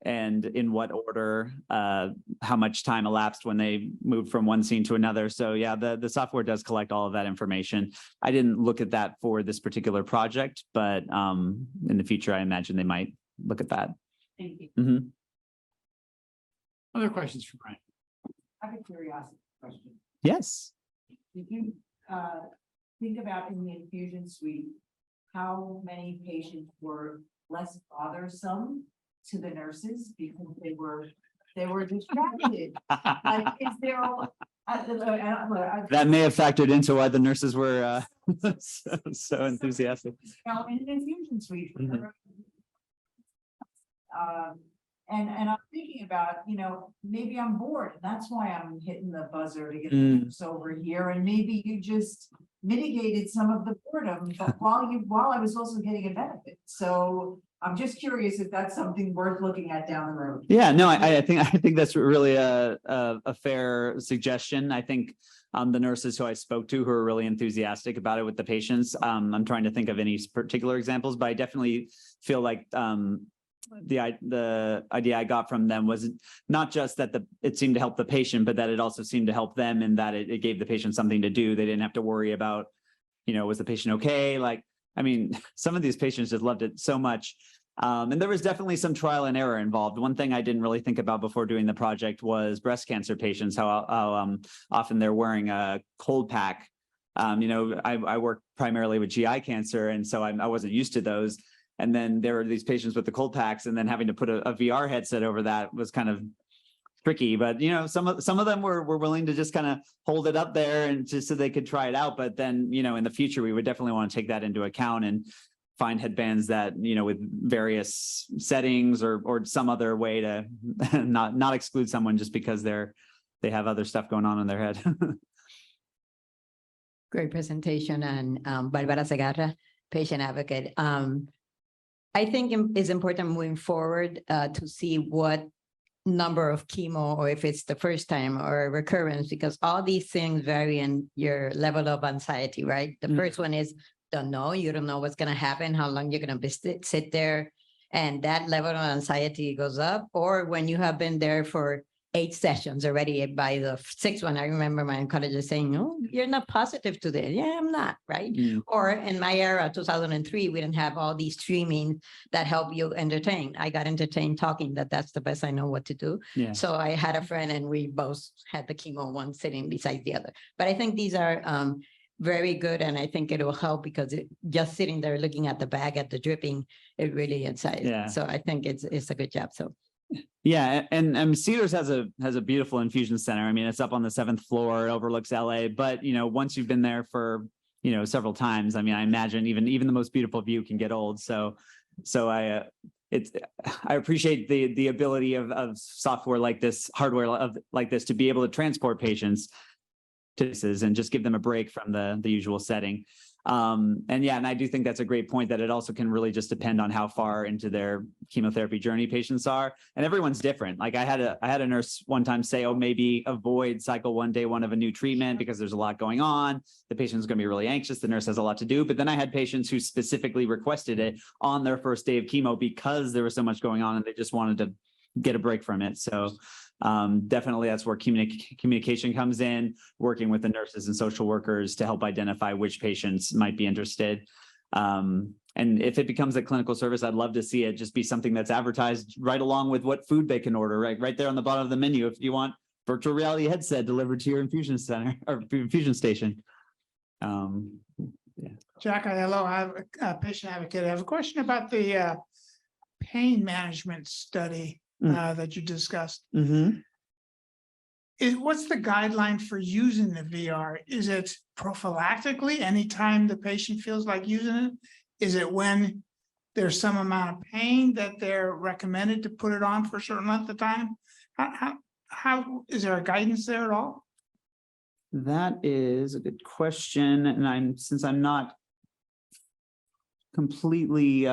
and in what order, how much time elapsed when they moved from one scene to another. So yeah, the software does collect all of that information. I didn't look at that for this particular project, but in the future, I imagine they might look at that.
Thank you.
Mm-hmm.
Other questions for Brian?
I have a curiosity question.
Yes.
Did you think about in the infusion suite, how many patients were less bothersome to the nurses because they were distracted? Like, is there
That may have factored into why the nurses were so enthusiastic.
now in an infusion suite?
Mhm.
And I'm thinking about, maybe I'm bored, and that's why I'm hitting the buzzer to get
Mm.
this over here, and maybe you just mitigated some of the boredom, but while I was also getting a benefit. So I'm just curious if that's something worth looking at down the road.
Yeah, no, I think that's really a fair suggestion. I think the nurses who I spoke to who are really enthusiastic about it with the patients. I'm trying to think of any particular examples, but I definitely feel like the idea I got from them was not just that it seemed to help the patient, but that it also seemed to help them in that it gave the patient something to do. They didn't have to worry about, was the patient okay? Like, I mean, some of these patients just loved it so much. And there was definitely some trial and error involved. One thing I didn't really think about before doing the project was breast cancer patients, how often they're wearing a cold pack. I work primarily with GI cancer, and so I wasn't used to those. And then there were these patients with the cold packs, and then having to put a VR headset over that was kind of tricky. But some of them were willing to just kind of hold it up there and just so they could try it out. But then in the future, we would definitely want to take that into account and find headbands that with various settings or some other way to not exclude someone just because they have other stuff going on in their head.
Great presentation, and Barbara Segarra, patient advocate. I think it's important moving forward to see what number of chemo, or if it's the first time or recurrence, because all these things vary in your level of anxiety, right? The first one is don't know, you don't know what's going to happen, how long you're going to sit there, and that level of anxiety goes up. Or when you have been there for 8 sessions already, by the 6th one, I remember my oncologist saying, "Oh, you're not positive today." Yeah, I'm not, right? Or in my era, 2003, we didn't have all these streaming that help you entertain. I got entertained talking that's the best I know what to do.
Yeah.
So I had a friend and we both had the chemo, one sitting beside the other. But I think these are very good, and I think it will help because just sitting there looking at the bag, at the dripping, it really excites.
Yeah.
So I think it's a good job. So
Yeah, and Cedars has a beautiful infusion center. I mean, it's up on the 7th floor, it overlooks LA, but once you've been there for, several times, I mean, I imagine even the most beautiful view can get old. So I appreciate the ability of software like this, hardware like this to be able to transport patients to this and just give them a break from the usual setting. And I do think that's a great point, that it also can really just depend on how far into their chemotherapy journey patients are, and everyone's different. Like I had a nurse one time say, "Oh, maybe avoid cycle 1, day 1 of a new treatment because there's a lot going on. The patient's going to be really anxious. The nurse has a lot to do." But then I had patients who specifically requested it on their first day of chemo because there was so much going on and they just wanted to get a break from it. So definitely that's where communication comes in, working with the nurses and social workers to help identify which patients might be interested. And if it becomes a clinical service, I'd love to see it just be something that's advertised right along with what food they can order, right there on the bottom of the menu. If you want virtual reality headset delivered to your infusion center or infusion station.
Jack, hello, I have a patient advocate. I have a question about the pain management study that you discussed. What's the guideline for using the VR? Is it prophylactically anytime the patient feels like using it? Is it when there's some amount of pain that they're recommended to put it on for a certain length of time? How is there a guidance there at all?
That is a good question. And since I'm not completely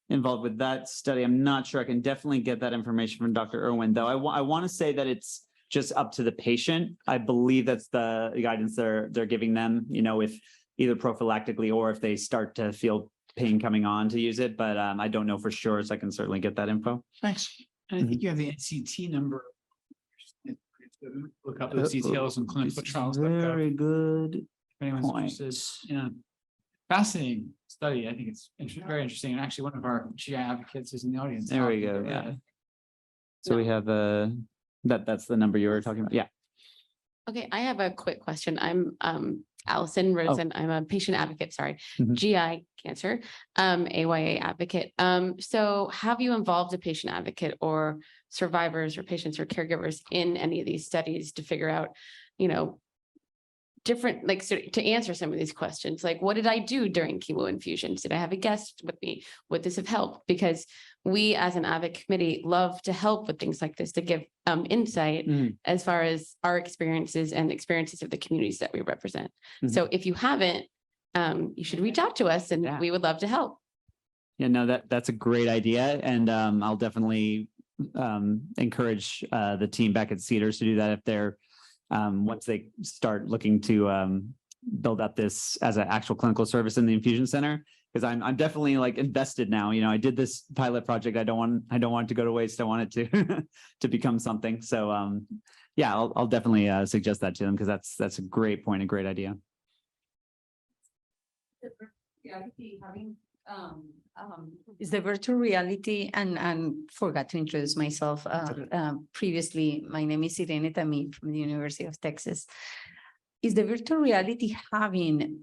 involved with that study, I'm not sure. I can definitely get that information from Dr. Irwin, though. I want to say that it's just up to the patient. I believe that's the guidance they're giving them, if either prophylactically or if they start to feel pain coming on to use it. But I don't know for sure, so I can certainly get that info.
Thanks.
And I think you have the NCT number. Look up those details in clinical trials.
Very good.
If anyone's interested. Yeah. Fascinating study. I think it's very interesting. And actually one of our GI advocates is in the audience.
There we go. Yeah. So we have that's the number you were talking about. Yeah.
Okay, I have a quick question. I'm Allison Rosen. I'm a patient advocate, GI cancer, AYA advocate. So have you involved a patient advocate or survivors or patients or caregivers in any of these studies to figure out, different, to answer some of these questions, like what did I do during chemo infusions? Did I have a guest with me? Would this have helped? Because we as an advocate committee love to help with things like this, to give insight as far as our experiences and experiences of the communities that we represent. So if you haven't, you should reach out to us and we would love to help.
Yeah, no, that's a great idea. And I'll definitely encourage the team back at Cedars to do that if they're once they start looking to build up this as an actual clinical service in the infusion center, because I'm definitely invested now. I did this pilot project. I don't want it to go to waste. I want it to become something. So I'll definitely suggest that to them, because that's a great point, a great idea.
Is the virtual reality, and forgot to introduce myself previously. My name is Irene Tamid from the University of Texas. Is the virtual reality having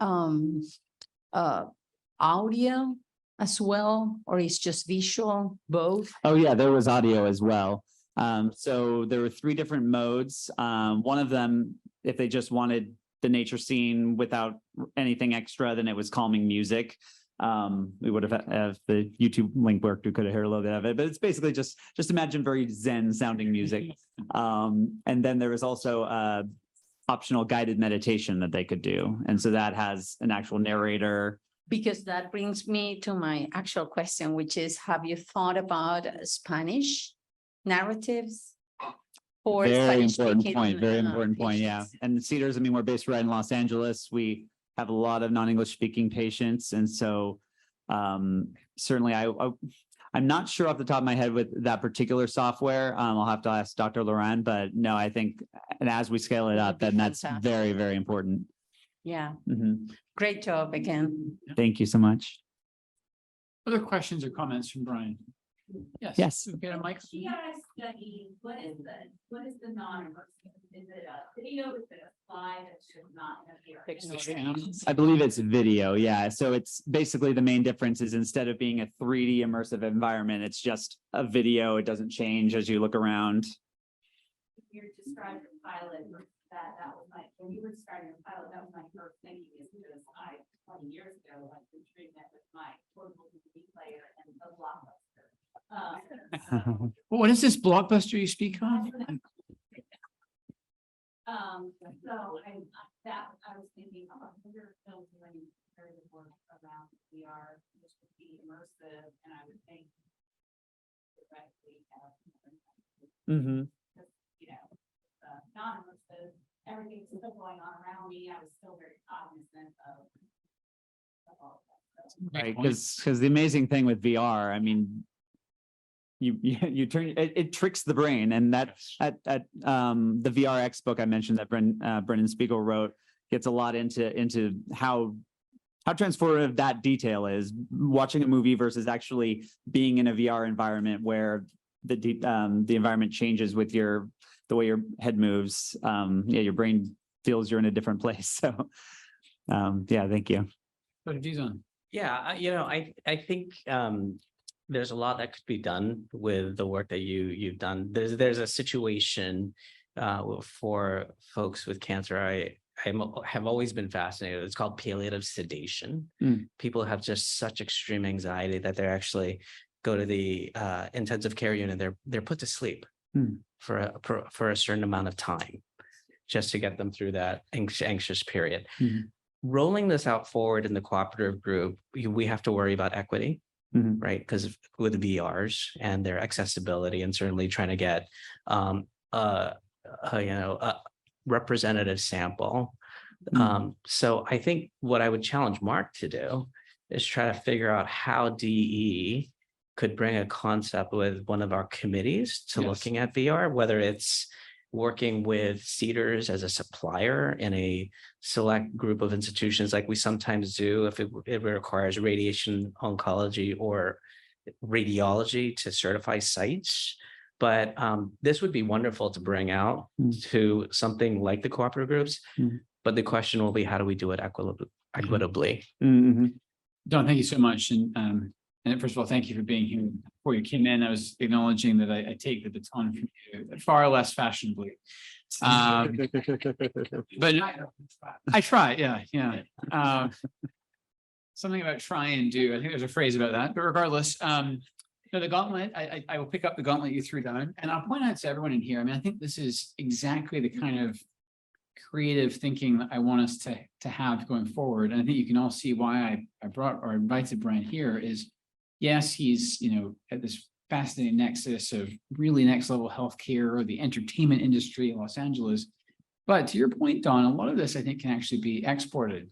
audio as well, or is just visual, both?
Oh yeah, there was audio as well. So there were 3 different modes. One of them, if they just wanted the nature scene without anything extra, then it was calming music. We would have, if the YouTube link worked, we could have heard a little bit of it, but it's basically just imagine very Zen sounding music. And then there was also optional guided meditation that they could do. And so that has an actual narrator.
Because that brings me to my actual question, which is, have you thought about Spanish narratives? For
Very
Spanish
important point. Yeah.
patients?
And Cedars, we're based right in Los Angeles. We have a lot of non-English speaking patients. And so certainly I'm not sure off the top of my head with that particular software. I'll have to ask Dr. Loran, but no, I think, and as we scale it up, then that's very, very important.
Yeah. Great job again.
Thank you so much.
Other questions or comments from Brian? Yes.
Yes.
Okay, Mike.
GI study, what is the non-immersive? Is it a video? Is it a
I believe it's video, yeah. So it's basically the main difference is instead of being a 3D immersive environment, it's just a video. It doesn't change as you look around.
You're describing a pilot, that was my, when you were describing a pilot, that was my first thinking is because I, 20 years ago, I've been treating that with my portable DVD player and a Blockbuster.
What is this Blockbuster you speak of?
So I was thinking about other films doing comparative work around VR, which would be immersive, and I would think directly have,
Mm-hmm.
you know, non-immersive, everything's still going on around me. I was still very cognizant of all of that.
Right, because the amazing thing with VR, I mean, you turn it tricks the brain, and that at the VRX book I mentioned that Brendan Spiegel wrote gets a lot into how transformative that detail is. Watching a movie versus actually being in a VR environment where the environment changes with the way your head moves. Yeah, your brain feels you're in a different place. So, yeah, thank you.
What have you done?
Yeah, I think there's a lot that could be done with the work that you've done. There's a situation for folks with cancer. I have always been fascinated. It's called palliative sedation. People have just such extreme anxiety that they're actually go to the intensive care unit. They're put to sleep for a certain amount of time just to get them through that anxious period. Rolling this out forward in the cooperative group, we have to worry about equity, right? Because with VRs and their accessibility, and certainly trying to get a representative sample. So I think what I would challenge Mark to do is try to figure out how DE could bring a concept with one of our committees to looking at VR, whether it's working with Cedars as a supplier in a select group of institutions like we sometimes do if it requires radiation oncology or radiology to certify sites. But this would be wonderful to bring out to something like the cooperative groups. But the question will be, how do we do it equitably?
Don, thank you so much. And first of all, thank you for being here. Before you came in, I was acknowledging that I take the baton from you far less fashionably. But I try, yeah. Something about try and do. I think there's a phrase about that. But regardless, the gauntlet, I will pick up the gauntlet you threw down. And I'll point out to everyone in here, I mean, I think this is exactly the kind of creative thinking that I want us to have going forward. And I think you can all see why I brought or invited Brian here is, yes, he's, at this fascinating nexus of really next level healthcare or the entertainment industry in Los Angeles. But to your point, Don, a lot of this I think can actually be exported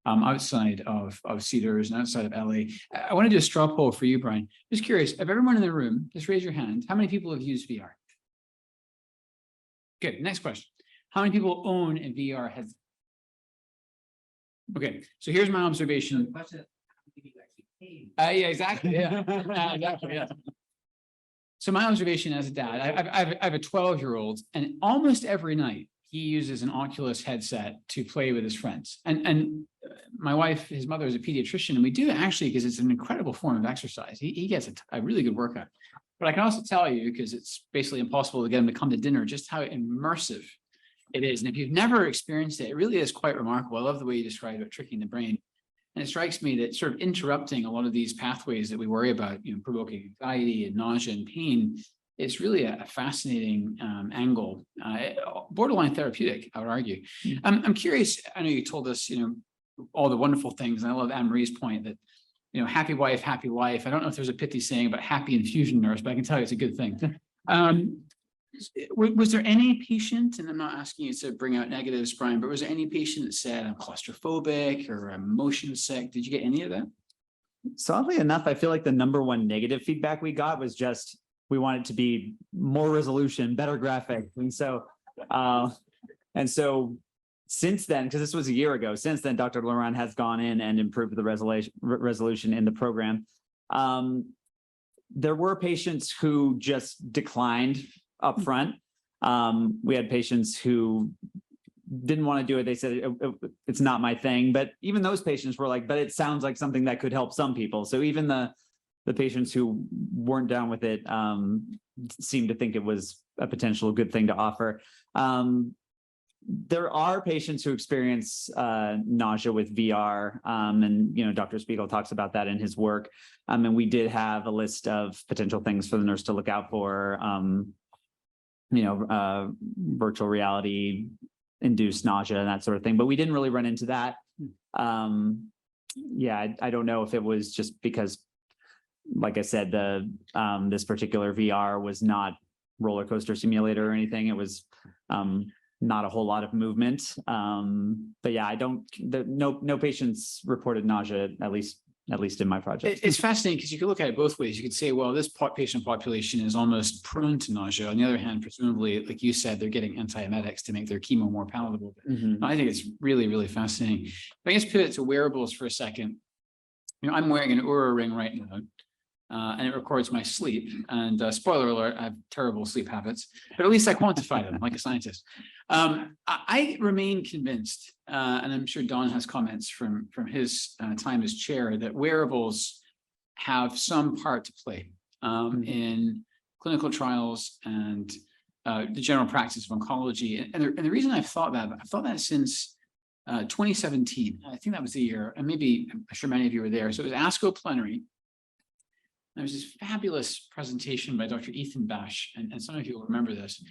outside of Cedars and outside of LA. I want to do a straw poll for you, Brian. Just curious, of everyone in the room, just raise your hand. How many people have used VR? Good. Next question. How many people own a VR headset? Okay, so here's my observation. Yeah, exactly. Yeah, exactly. Yeah. So my observation as a dad, I have a 12-year-old, and almost every night he uses an Oculus headset to play with his friends. And my wife, his mother, is a pediatrician, and we do it actually because it's an incredible form of exercise. He gets a really good workout. But I can also tell you, because it's basically impossible to get him to come to dinner, just how immersive it is. And if you've never experienced it, it really is quite remarkable. I love the way you describe it, tricking the brain. And it strikes me that sort of interrupting a lot of these pathways that we worry about, provoking anxiety and nausea and pain, it's really a fascinating angle, borderline therapeutic, I would argue. I'm curious, I know you told us, all the wonderful things, and I love Anne-Marie's point that, happy wife, happy life. I don't know if there's a pithy saying about happy infusion nurse, but I can tell you it's a good thing. Was there any patient, and I'm not asking you to bring out negatives, Brian, but was there any patient that said I'm claustrophobic or I'm motion sick? Did you get any of that?
So oddly enough, I feel like the #1 negative feedback we got was just, we want it to be more resolution, better graphics. And so since then, because this was a year ago, since then, Dr. Laurent has gone in and improved the resolution in the program. There were patients who just declined up front. We had patients who didn't want to do it. They said it's not my thing. But even those patients were like, but it sounds like something that could help some people. So even the patients who weren't down with it seemed to think it was a potential good thing to offer. There are patients who experience nausea with VR, and Dr. Spiegel talks about that in his work. And we did have a list of potential things for the nurse to look out for. Virtual reality induced nausea and that sort of thing, but we didn't really run into that. Yeah, I don't know if it was just because, like I said, this particular VR was not roller coaster simulator or anything. It was not a whole lot of movement. But yeah, no patients reported nausea, at least in my project.
It's fascinating because you can look at it both ways. You could say, well, this patient population is almost prone to nausea. On the other hand, presumably, like you said, they're getting antiemetics to make their chemo more palatable.
Mhm.
I think it's really, really fascinating. If I just pivot to wearables for a second. I'm wearing an Oura ring right now, and it records my sleep. And spoiler alert, I have terrible sleep habits, but at least I quantify them like a scientist. I remain convinced, and I'm sure Don has comments from his time as chair, that wearables have some part to play in clinical trials and the general practice of oncology. And the reason I've thought that since 2017. I think that was the year, and maybe I'm sure many of you were there. So it was ASCO plenary. There was this fabulous presentation by Dr. Ethan Bash, and some of you will remember this.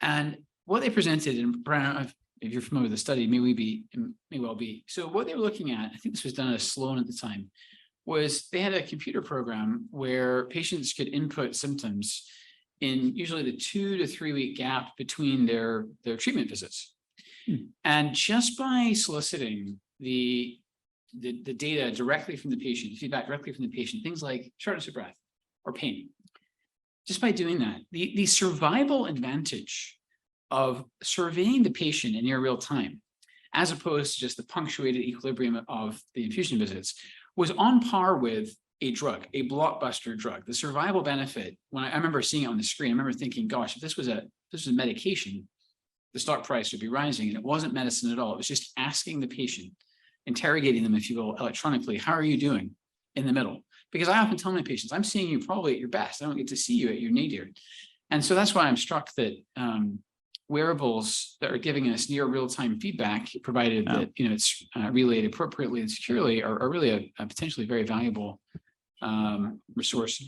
And what they presented, and Brian, if you're familiar with the study, may well be. So what they were looking at, I think this was done at Sloan at the time, was they had a computer program where patients could input symptoms in usually the 2 to 3 week gap between their treatment visits. And just by soliciting the data directly from the patient, feedback directly from the patient, things like shortness of breath or pain, just by doing that, the survival advantage of surveying the patient in near real time, as opposed to just the punctuated equilibrium of the infusion visits, was on par with a drug, a blockbuster drug. The survival benefit, when I remember seeing it on the screen, I remember thinking, gosh, if this was a medication, the stock price would be rising. And it wasn't medicine at all. It was just asking the patient, interrogating them, if you will, electronically, how are you doing in the middle? Because I often tell my patients, I'm seeing you probably at your best. I don't get to see you at your nadir. And so that's why I'm struck that wearables that are giving us near real-time feedback, provided that it's relayed appropriately and securely, are really a potentially very valuable resource.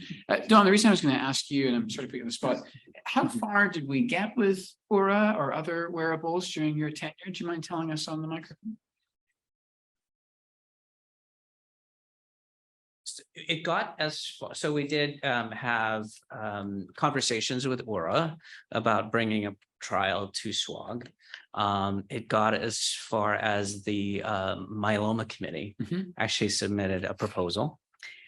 Don, the reason I was going to ask you, and I'm sort of putting you on the spot, how far did we get with Oura or other wearables during your tenure? Do you mind telling us on the microphone?
It got as far, so we did have conversations with Oura about bringing a trial to SWOG. It got as far as the myeloma committee actually submitted a proposal.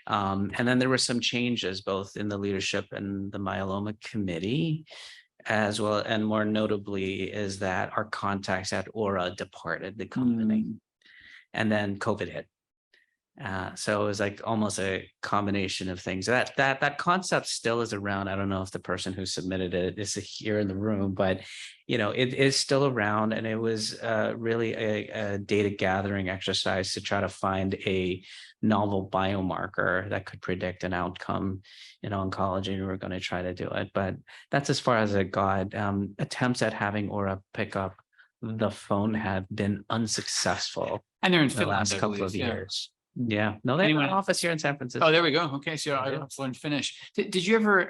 And then there were some changes both in the leadership and the myeloma committee as well. And more notably is that our contacts at Oura departed the company and then COVID hit. So it was like almost a combination of things. That concept still is around. I don't know if the person who submitted it is here in the room, but it is still around, and it was really a data gathering exercise to try to find a novel biomarker that could predict an outcome in oncology. We were going to try to do it, but that's as far as it got. Attempts at having Oura pick up the phone have been unsuccessful,
and they're in
the last couple of years. Yeah, no, they have an office here in San Francisco.
Oh, there we go. Okay, so I have learned Finnish. Did you ever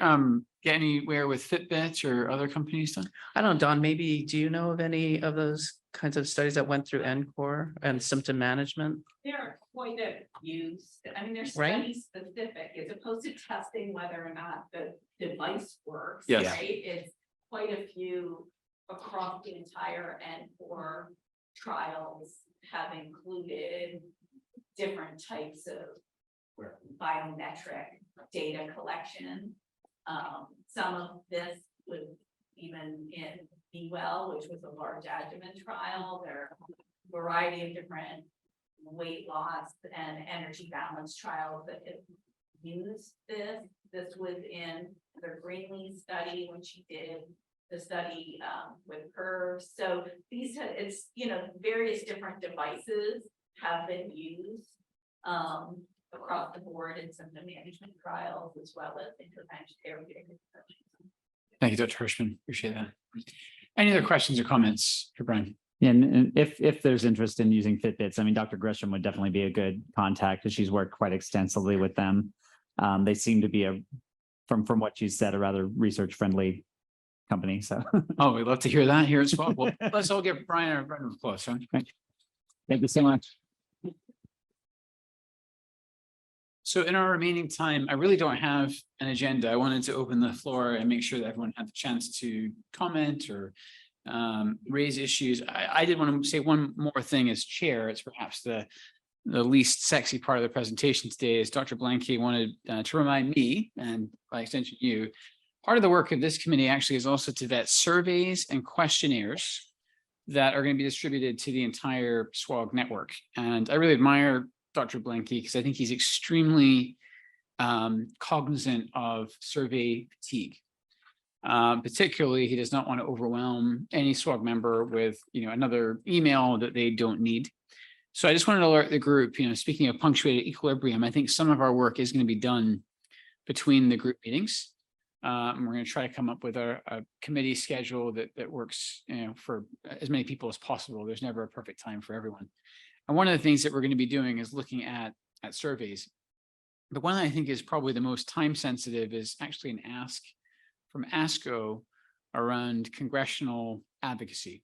get anywhere with Fitbit or other companies done?
I don't know, Don, maybe do you know of any of those kinds of studies that went through NCORE and symptom management?
There are quite a few. I mean, they're
Right?
study specific as opposed to testing whether or not the device works.
Yes.
Right? It's quite a few across the entire NCORE trials have included different types of biometric data collection. Some of this was even in BeWell, which was a large adjuvant trial. There are a variety of different weight loss and energy balance trials that have used this. This was in the Greenlee study when she did the study with her. So these, it's, various different devices have been used across the board in some of the management trials as well as intervention therapeutic interventions.
Thank you, Dr. Hirschman. Appreciate that. Any other questions or comments for Brian?
Yeah, and if there's interest in using Fitbits, I mean, Dr. Gresham would definitely be a good contact because she's worked quite extensively with them. They seem to be from what you said, a rather research friendly company. So
Oh, we'd love to hear that here as well. Well, let's all give Brian a round of applause. Huh?
thank you so much.
So in our remaining time, I really don't have an agenda. I wanted to open the floor and make sure that everyone had the chance to comment or raise issues. I did want to say one more thing as chair. It's perhaps the least sexy part of the presentation today is Dr. Blanke wanted to remind me, and by extension you, part of the work of this committee actually is also to vet surveys and questionnaires that are going to be distributed to the entire SWOG network. And I really admire Dr. Blanke because I think he's extremely cognizant of survey fatigue. Particularly, he does not want to overwhelm any SWOG member with another email that they don't need. So I just wanted to alert the group, speaking of punctuated equilibrium, I think some of our work is going to be done between the group meetings. And we're going to try to come up with a committee schedule that works for as many people as possible. There's never a perfect time for everyone. And one of the things that we're going to be doing is looking at surveys. The one that I think is probably the most time sensitive is actually an ask from ASCO around congressional advocacy.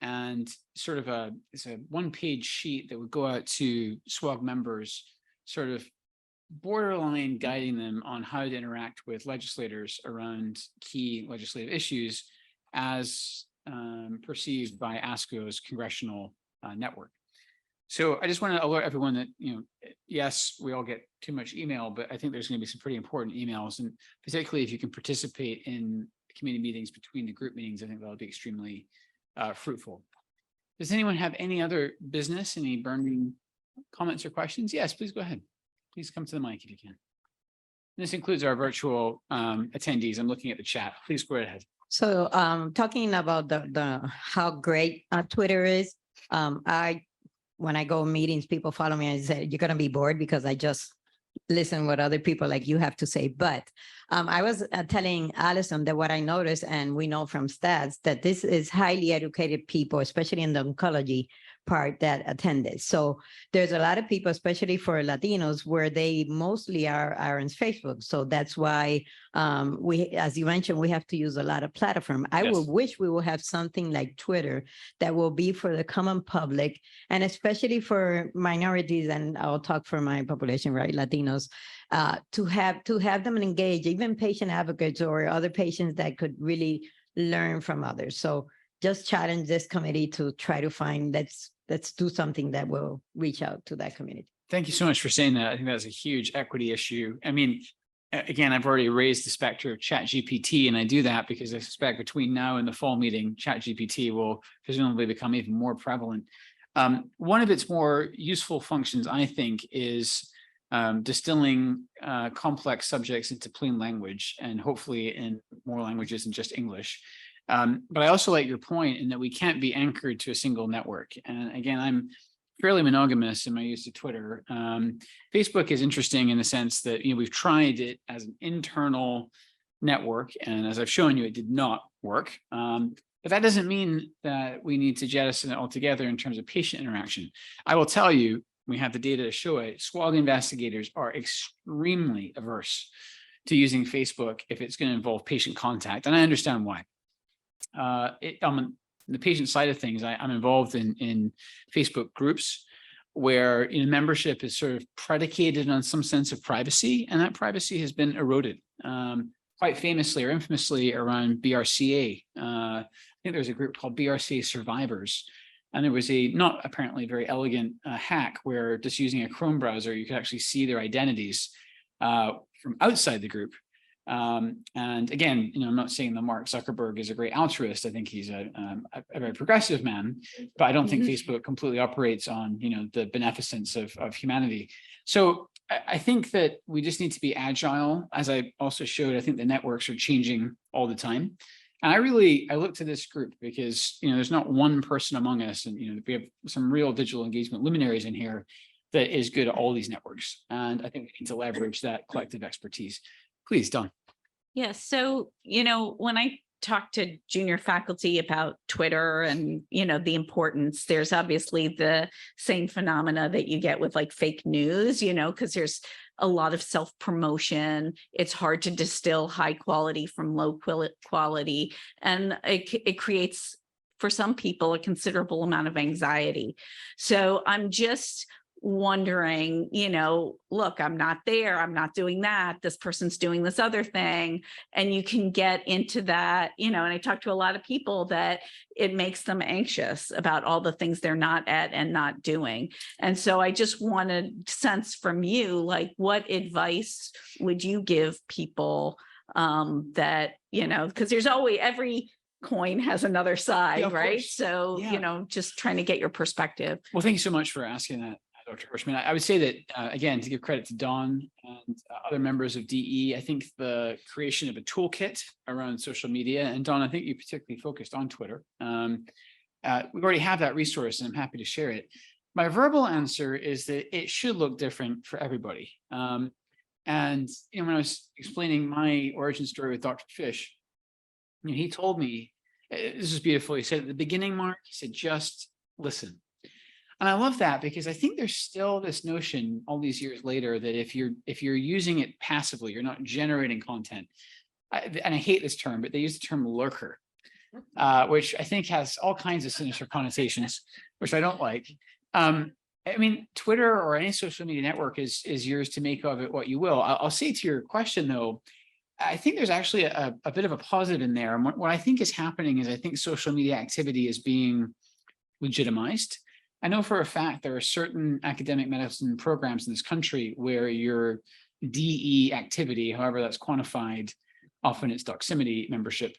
And sort of it's a one-page sheet that would go out to SWOG members, sort of borderline guiding them on how to interact with legislators around key legislative issues as perceived by ASCO's congressional network. So I just want to alert everyone that, yes, we all get too much email, but I think there's going to be some pretty important emails, and particularly if you can participate in committee meetings between the group meetings, I think that'll be extremely fruitful. Does anyone have any other business, any burning comments or questions? Yes, please go ahead. Please come to the mic if you can. This includes our virtual attendees. I'm looking at the chat. Please go ahead.
So talking about the how great Twitter is, when I go meetings, people follow me and say, you're going to be bored because I just listen what other people like you have to say. But I was telling Allison that what I noticed, and we know from stats, that this is highly educated people, especially in the oncology part, that attended. So there's a lot of people, especially for Latinos, where they mostly are on Facebook. So that's why we, as you mentioned, we have to use a lot of platform. I would wish we will have something like Twitter that will be for the common public, and especially for minorities, and I'll talk for my population, right, Latinos, to have them engage, even patient advocates or other patients that could really learn from others. So just challenge this committee to try to find, let's do something that will reach out to that community.
Thank you so much for saying that. I think that's a huge equity issue. I mean, again, I've already raised the specter of ChatGPT, and I do that because I suspect between now and the fall meeting, ChatGPT will presumably become even more prevalent. One of its more useful functions, I think, is distilling complex subjects into plain language, and hopefully in more languages than just English. But I also like your point in that we can't be anchored to a single network. And again, I'm fairly monogamous in my use of Twitter. Facebook is interesting in the sense that we've tried it as an internal network, and as I've shown you, it did not work. But that doesn't mean that we need to jettison it altogether in terms of patient interaction. I will tell you, we have the data to show it. SWOG investigators are extremely averse to using Facebook if it's going to involve patient contact, and I understand why. On the patient side of things, I'm involved in Facebook groups where membership is sort of predicated on some sense of privacy, and that privacy has been eroded quite famously or infamously around BRCA. I think there's a group called BRCA Survivors, and there was a not apparently very elegant hack where just using a Chrome browser, you could actually see their identities from outside the group. And again, I'm not saying that Mark Zuckerberg is a great altruist. I think he's a very progressive man, but I don't think Facebook completely operates on, the beneficence of humanity. So I think that we just need to be agile. As I also showed, I think the networks are changing all the time. And I look to this group because, there's not one person among us, and, we have some real digital engagement luminaries in here that is good at all these networks. And I think we need to leverage that collective expertise. Please, Dawn.
Yeah, so, when I talk to junior faculty about Twitter and, the importance, there's obviously the same phenomena that you get with like fake news, because there's a lot of self-promotion. It's hard to distill high quality from low quality. And it creates, for some people, a considerable amount of anxiety. So I'm just wondering, look, I'm not there, I'm not doing that, this person's doing this other thing. And you can get into that, and I talk to a lot of people that it makes them anxious about all the things they're not at and not doing. And so I just want to sense from you, like, what advice would you give people that, because there's always, every coin has another side,
Yeah, of
right?
course.
So,
Yeah.
Just trying to get your perspective.
Well, thank you so much for asking that, Dr. Hirschman. I would say that, again, to give credit to Dawn and other members of DE, I think the creation of a toolkit around social media, and Dawn, I think you particularly focused on Twitter. We already have that resource, and I'm happy to share it. My verbal answer is that it should look different for everybody. And, when I was explaining my origin story with Dr. Fish, he told me, this is beautiful. He said at the beginning, Mark, he said, just listen. And I love that, because I think there's still this notion all these years later that if you're using it passively, you're not generating content. And I hate this term, but they use the term lurker, which I think has all kinds of sinister connotations, which I don't like. Twitter or any social media network is yours to make of it what you will. I'll say to your question, though, I think there's actually a bit of a positive in there. And what I think is happening is I think social media activity is being legitimized. I know for a fact there are certain academic medicine programs in this country where your DE activity, however that's quantified, often it's doximity membership,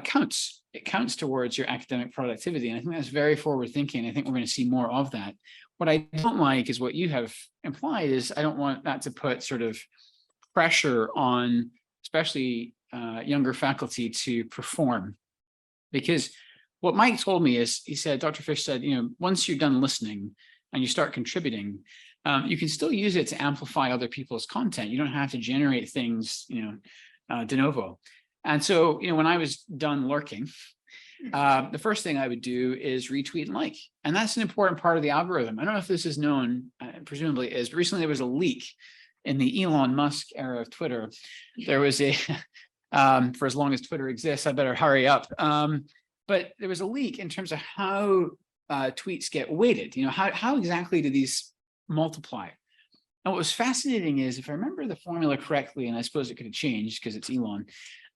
counts. It counts towards your academic productivity. And I think that's very forward thinking. I think we're going to see more of that. What I don't like is what you have implied is I don't want that to put sort of pressure on especially younger faculty to perform. Because what Mike told me is, he said, Dr. Fish said, once you're done listening and you start contributing, you can still use it to amplify other people's content. You don't have to generate things, de novo. And so, when I was done lurking, the first thing I would do is retweet and like. And that's an important part of the algorithm. I don't know if this is known, presumably is, but recently there was a leak in the Elon Musk era of Twitter. There was a, for as long as Twitter exists, I better hurry up. But there was a leak in terms of how tweets get weighted. How exactly do these multiply? And what was fascinating is, if I remember the formula correctly, and I suppose it could have changed because it's Elon,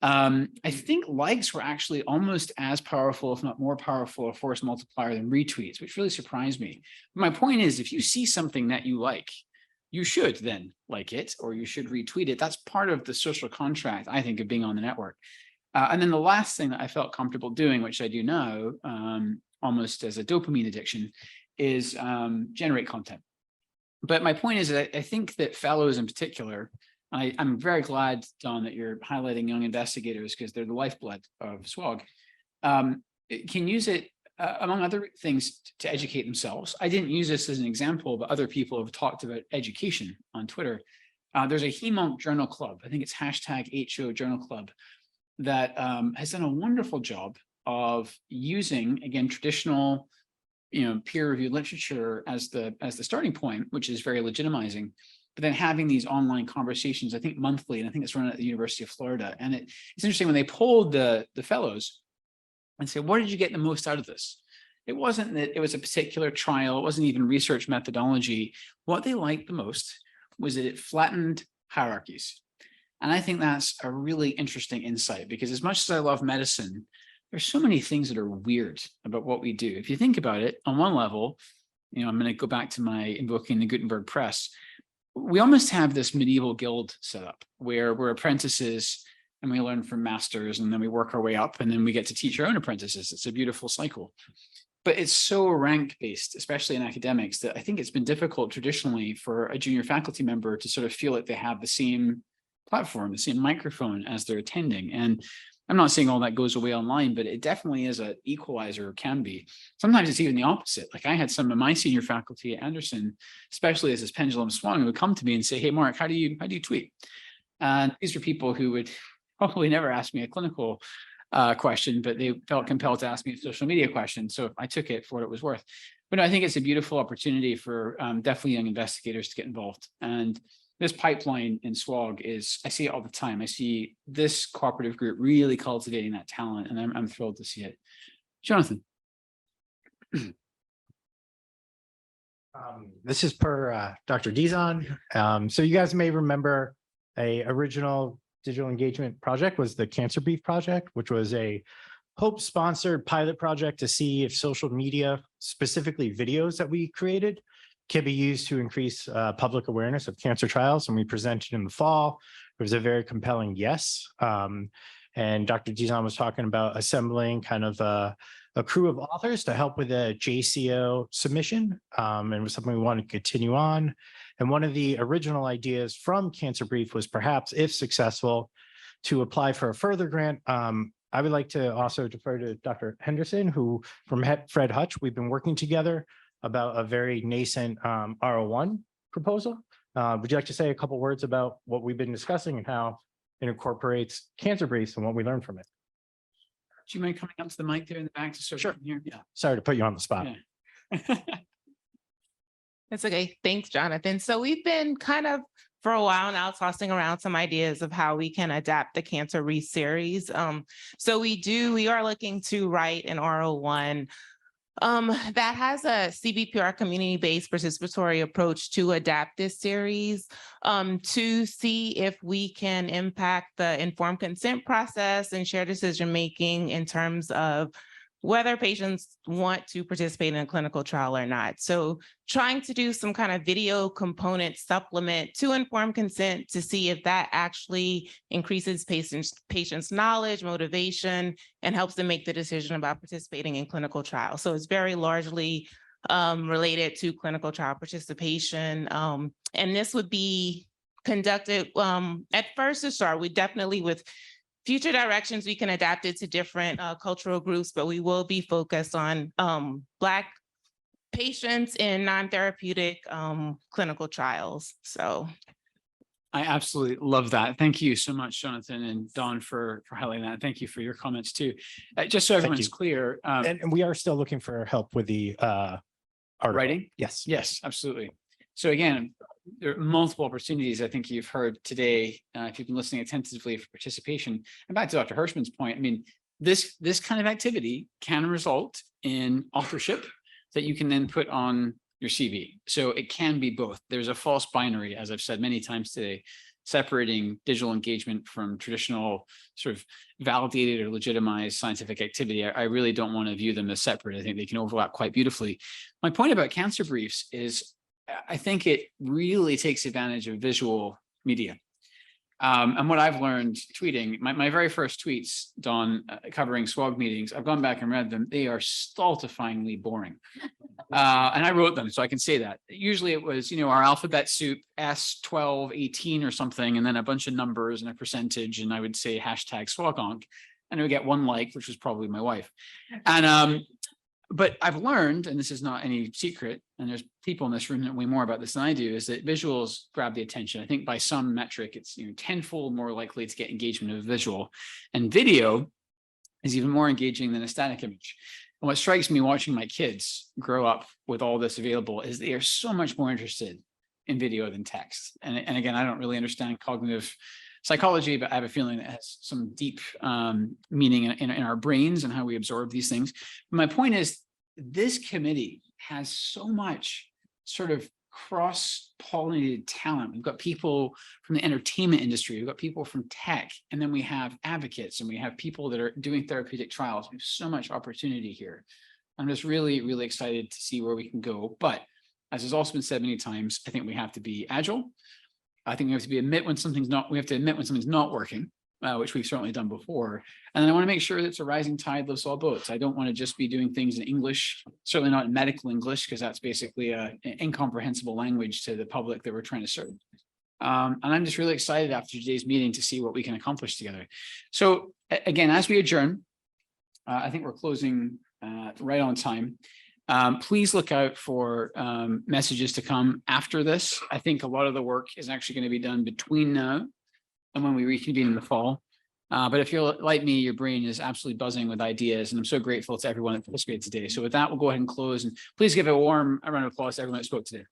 I think likes were actually almost as powerful, if not more powerful, a force multiplier than retweets, which really surprised me. My point is, if you see something that you like, you should then like it, or you should retweet it. That's part of the social contract, I think, of being on the network. And then the last thing that I felt comfortable doing, which I do now, almost as a dopamine addiction, is generate content. But my point is that I think that fellows in particular, I'm very glad, Dawn, that you're highlighting young investigators, because they're the lifeblood of SWOG, can use it, among other things, to educate themselves. I didn't use this as an example, but other people have talked about education on Twitter. There's a HEMONC Journal Club, I think it's #HO Journal Club, that has done a wonderful job of using, again, traditional, peer-reviewed literature as the starting point, which is very legitimizing, but then having these online conversations, I think monthly, and I think it's run at the University of Florida. And it's interesting, when they polled the fellows and said, what did you get the most out of this? It wasn't that it was a particular trial, it wasn't even research methodology. What they liked the most was that it flattened hierarchies. And I think that's a really interesting insight, because as much as I love medicine, there's so many things that are weird about what we do. If you think about it, on one level, I'm going to go back to my invoking the Gutenberg press. We almost have this medieval guild set up where we're apprentices and we learn from masters, and then we work our way up, and then we get to teach our own apprentices. It's a beautiful cycle. But it's so rank based, especially in academics, that I think it's been difficult traditionally for a junior faculty member to sort of feel like they have the same platform, the same microphone as they're attending. And I'm not saying all that goes away online, but it definitely is an equalizer, or can be. Sometimes it's even the opposite. Like I had some of my senior faculty at Anderson, especially as this pendulum swung, who would come to me and say, "Hey, Mark, how do you tweet?" And these are people who would probably never ask me a clinical question, but they felt compelled to ask me a social media question. So I took it for what it was worth. But no, I think it's a beautiful opportunity for definitely young investigators to get involved. And this pipeline in SWOG is, I see it all the time. I see this cooperative group really cultivating that talent, and I'm thrilled to see it. Jonathan.
This is per Dr. Dizon. So you guys may remember a original digital engagement project was the Cancer Brief project, which was a Hope-sponsored pilot project to see if social media, specifically videos that we created, can be used to increase public awareness of cancer trials. And we presented in the fall. It was a very compelling yes. And Dr. Dizon was talking about assembling kind of a crew of authors to help with a JCO submission. And it was something we want to continue on. And one of the original ideas from Cancer Brief was perhaps, if successful, to apply for a further grant. I would like to also defer to Dr. Henderson, who from Fred Hutch, we've been working together about a very nascent R01 proposal. Would you like to say a couple words about what we've been discussing and how it incorporates Cancer Briefs and what we learned from it?
Do you mind coming up to the mic there in the back to start?
Sure.
Here? Yeah.
Sorry to put you on the spot.
Yeah.
That's okay. Thanks, Jonathan. So we've been kind of for a while now tossing around some ideas of how we can adapt the Cancer Research series. So we are looking to write an R01 that has a CBPR community-based participatory approach to adapt this series to see if we can impact the informed consent process and shared decision-making in terms of whether patients want to participate in a clinical trial or not. So trying to do some kind of video component supplement to informed consent to see if that actually increases patients' knowledge, motivation, and helps them make the decision about participating in clinical trials. So it's very largely related to clinical trial participation. And this would be conducted at first to start, we definitely with future directions, we can adapt it to different cultural groups, but we will be focused on Black patients in non-therapeutic clinical trials. So
I absolutely love that. Thank you so much, Jonathan and Dawn, for highlighting that. Thank you for your comments too. Just so everyone's clear.
And we are still looking for help with the article.
Writing?
Yes.
Yes, absolutely. So again, there are multiple opportunities I think you've heard today, if you've been listening attentively for participation. And back to Dr. Hirschman's point, I mean, this kind of activity can result in authorship that you can then put on your CV. So it can be both. There's a false binary, as I've said many times today, separating digital engagement from traditional sort of validated or legitimized scientific activity. I really don't want to view them as separate. I think they can overlap quite beautifully. My point about Cancer Briefs is I think it really takes advantage of visual media. And what I've learned tweeting, my very first tweets, Dawn, covering SWOG meetings, I've gone back and read them. They are stultifyingly boring. And I wrote them, so I can say that. Usually it was, our alphabet soup, S1218 or something, and then a bunch of numbers and a percentage, and I would say hashtag SWOGonk, and I would get one like, which was probably my wife. And but I've learned, and this is not any secret, and there's people in this room that know way more about this than I do, is that visuals grab the attention. I think by some metric, it's tenfold more likely to get engagement of visual. And video is even more engaging than a static image. And what strikes me watching my kids grow up with all this available is they are so much more interested in video than text. And again, I don't really understand cognitive psychology, but I have a feeling that has some deep meaning in our brains and how we absorb these things. But my point is, this committee has so much sort of cross-pollinated talent. We've got people from the entertainment industry, we've got people from tech, and then we have advocates and we have people that are doing therapeutic trials. We have so much opportunity here. I'm just really, really excited to see where we can go. But as has also been said many times, I think we have to be agile. I think we have to admit when something's not working, which we've certainly done before. And then I want to make sure that it's a rising tide lifts all boats. I don't want to just be doing things in English, certainly not in medical English, because that's basically an incomprehensible language to the public that we're trying to serve. And I'm just really excited after today's meeting to see what we can accomplish together. So Again, as we adjourn, I think we're closing right on time. Please look out for messages to come after this. I think a lot of the work is actually going to be done between now and when we reconvene in the fall. But if you're like me, your brain is absolutely buzzing with ideas, and I'm so grateful to everyone that participated today. So with that, we'll go ahead and close, and please give a warm round of applause to everyone that spoke today.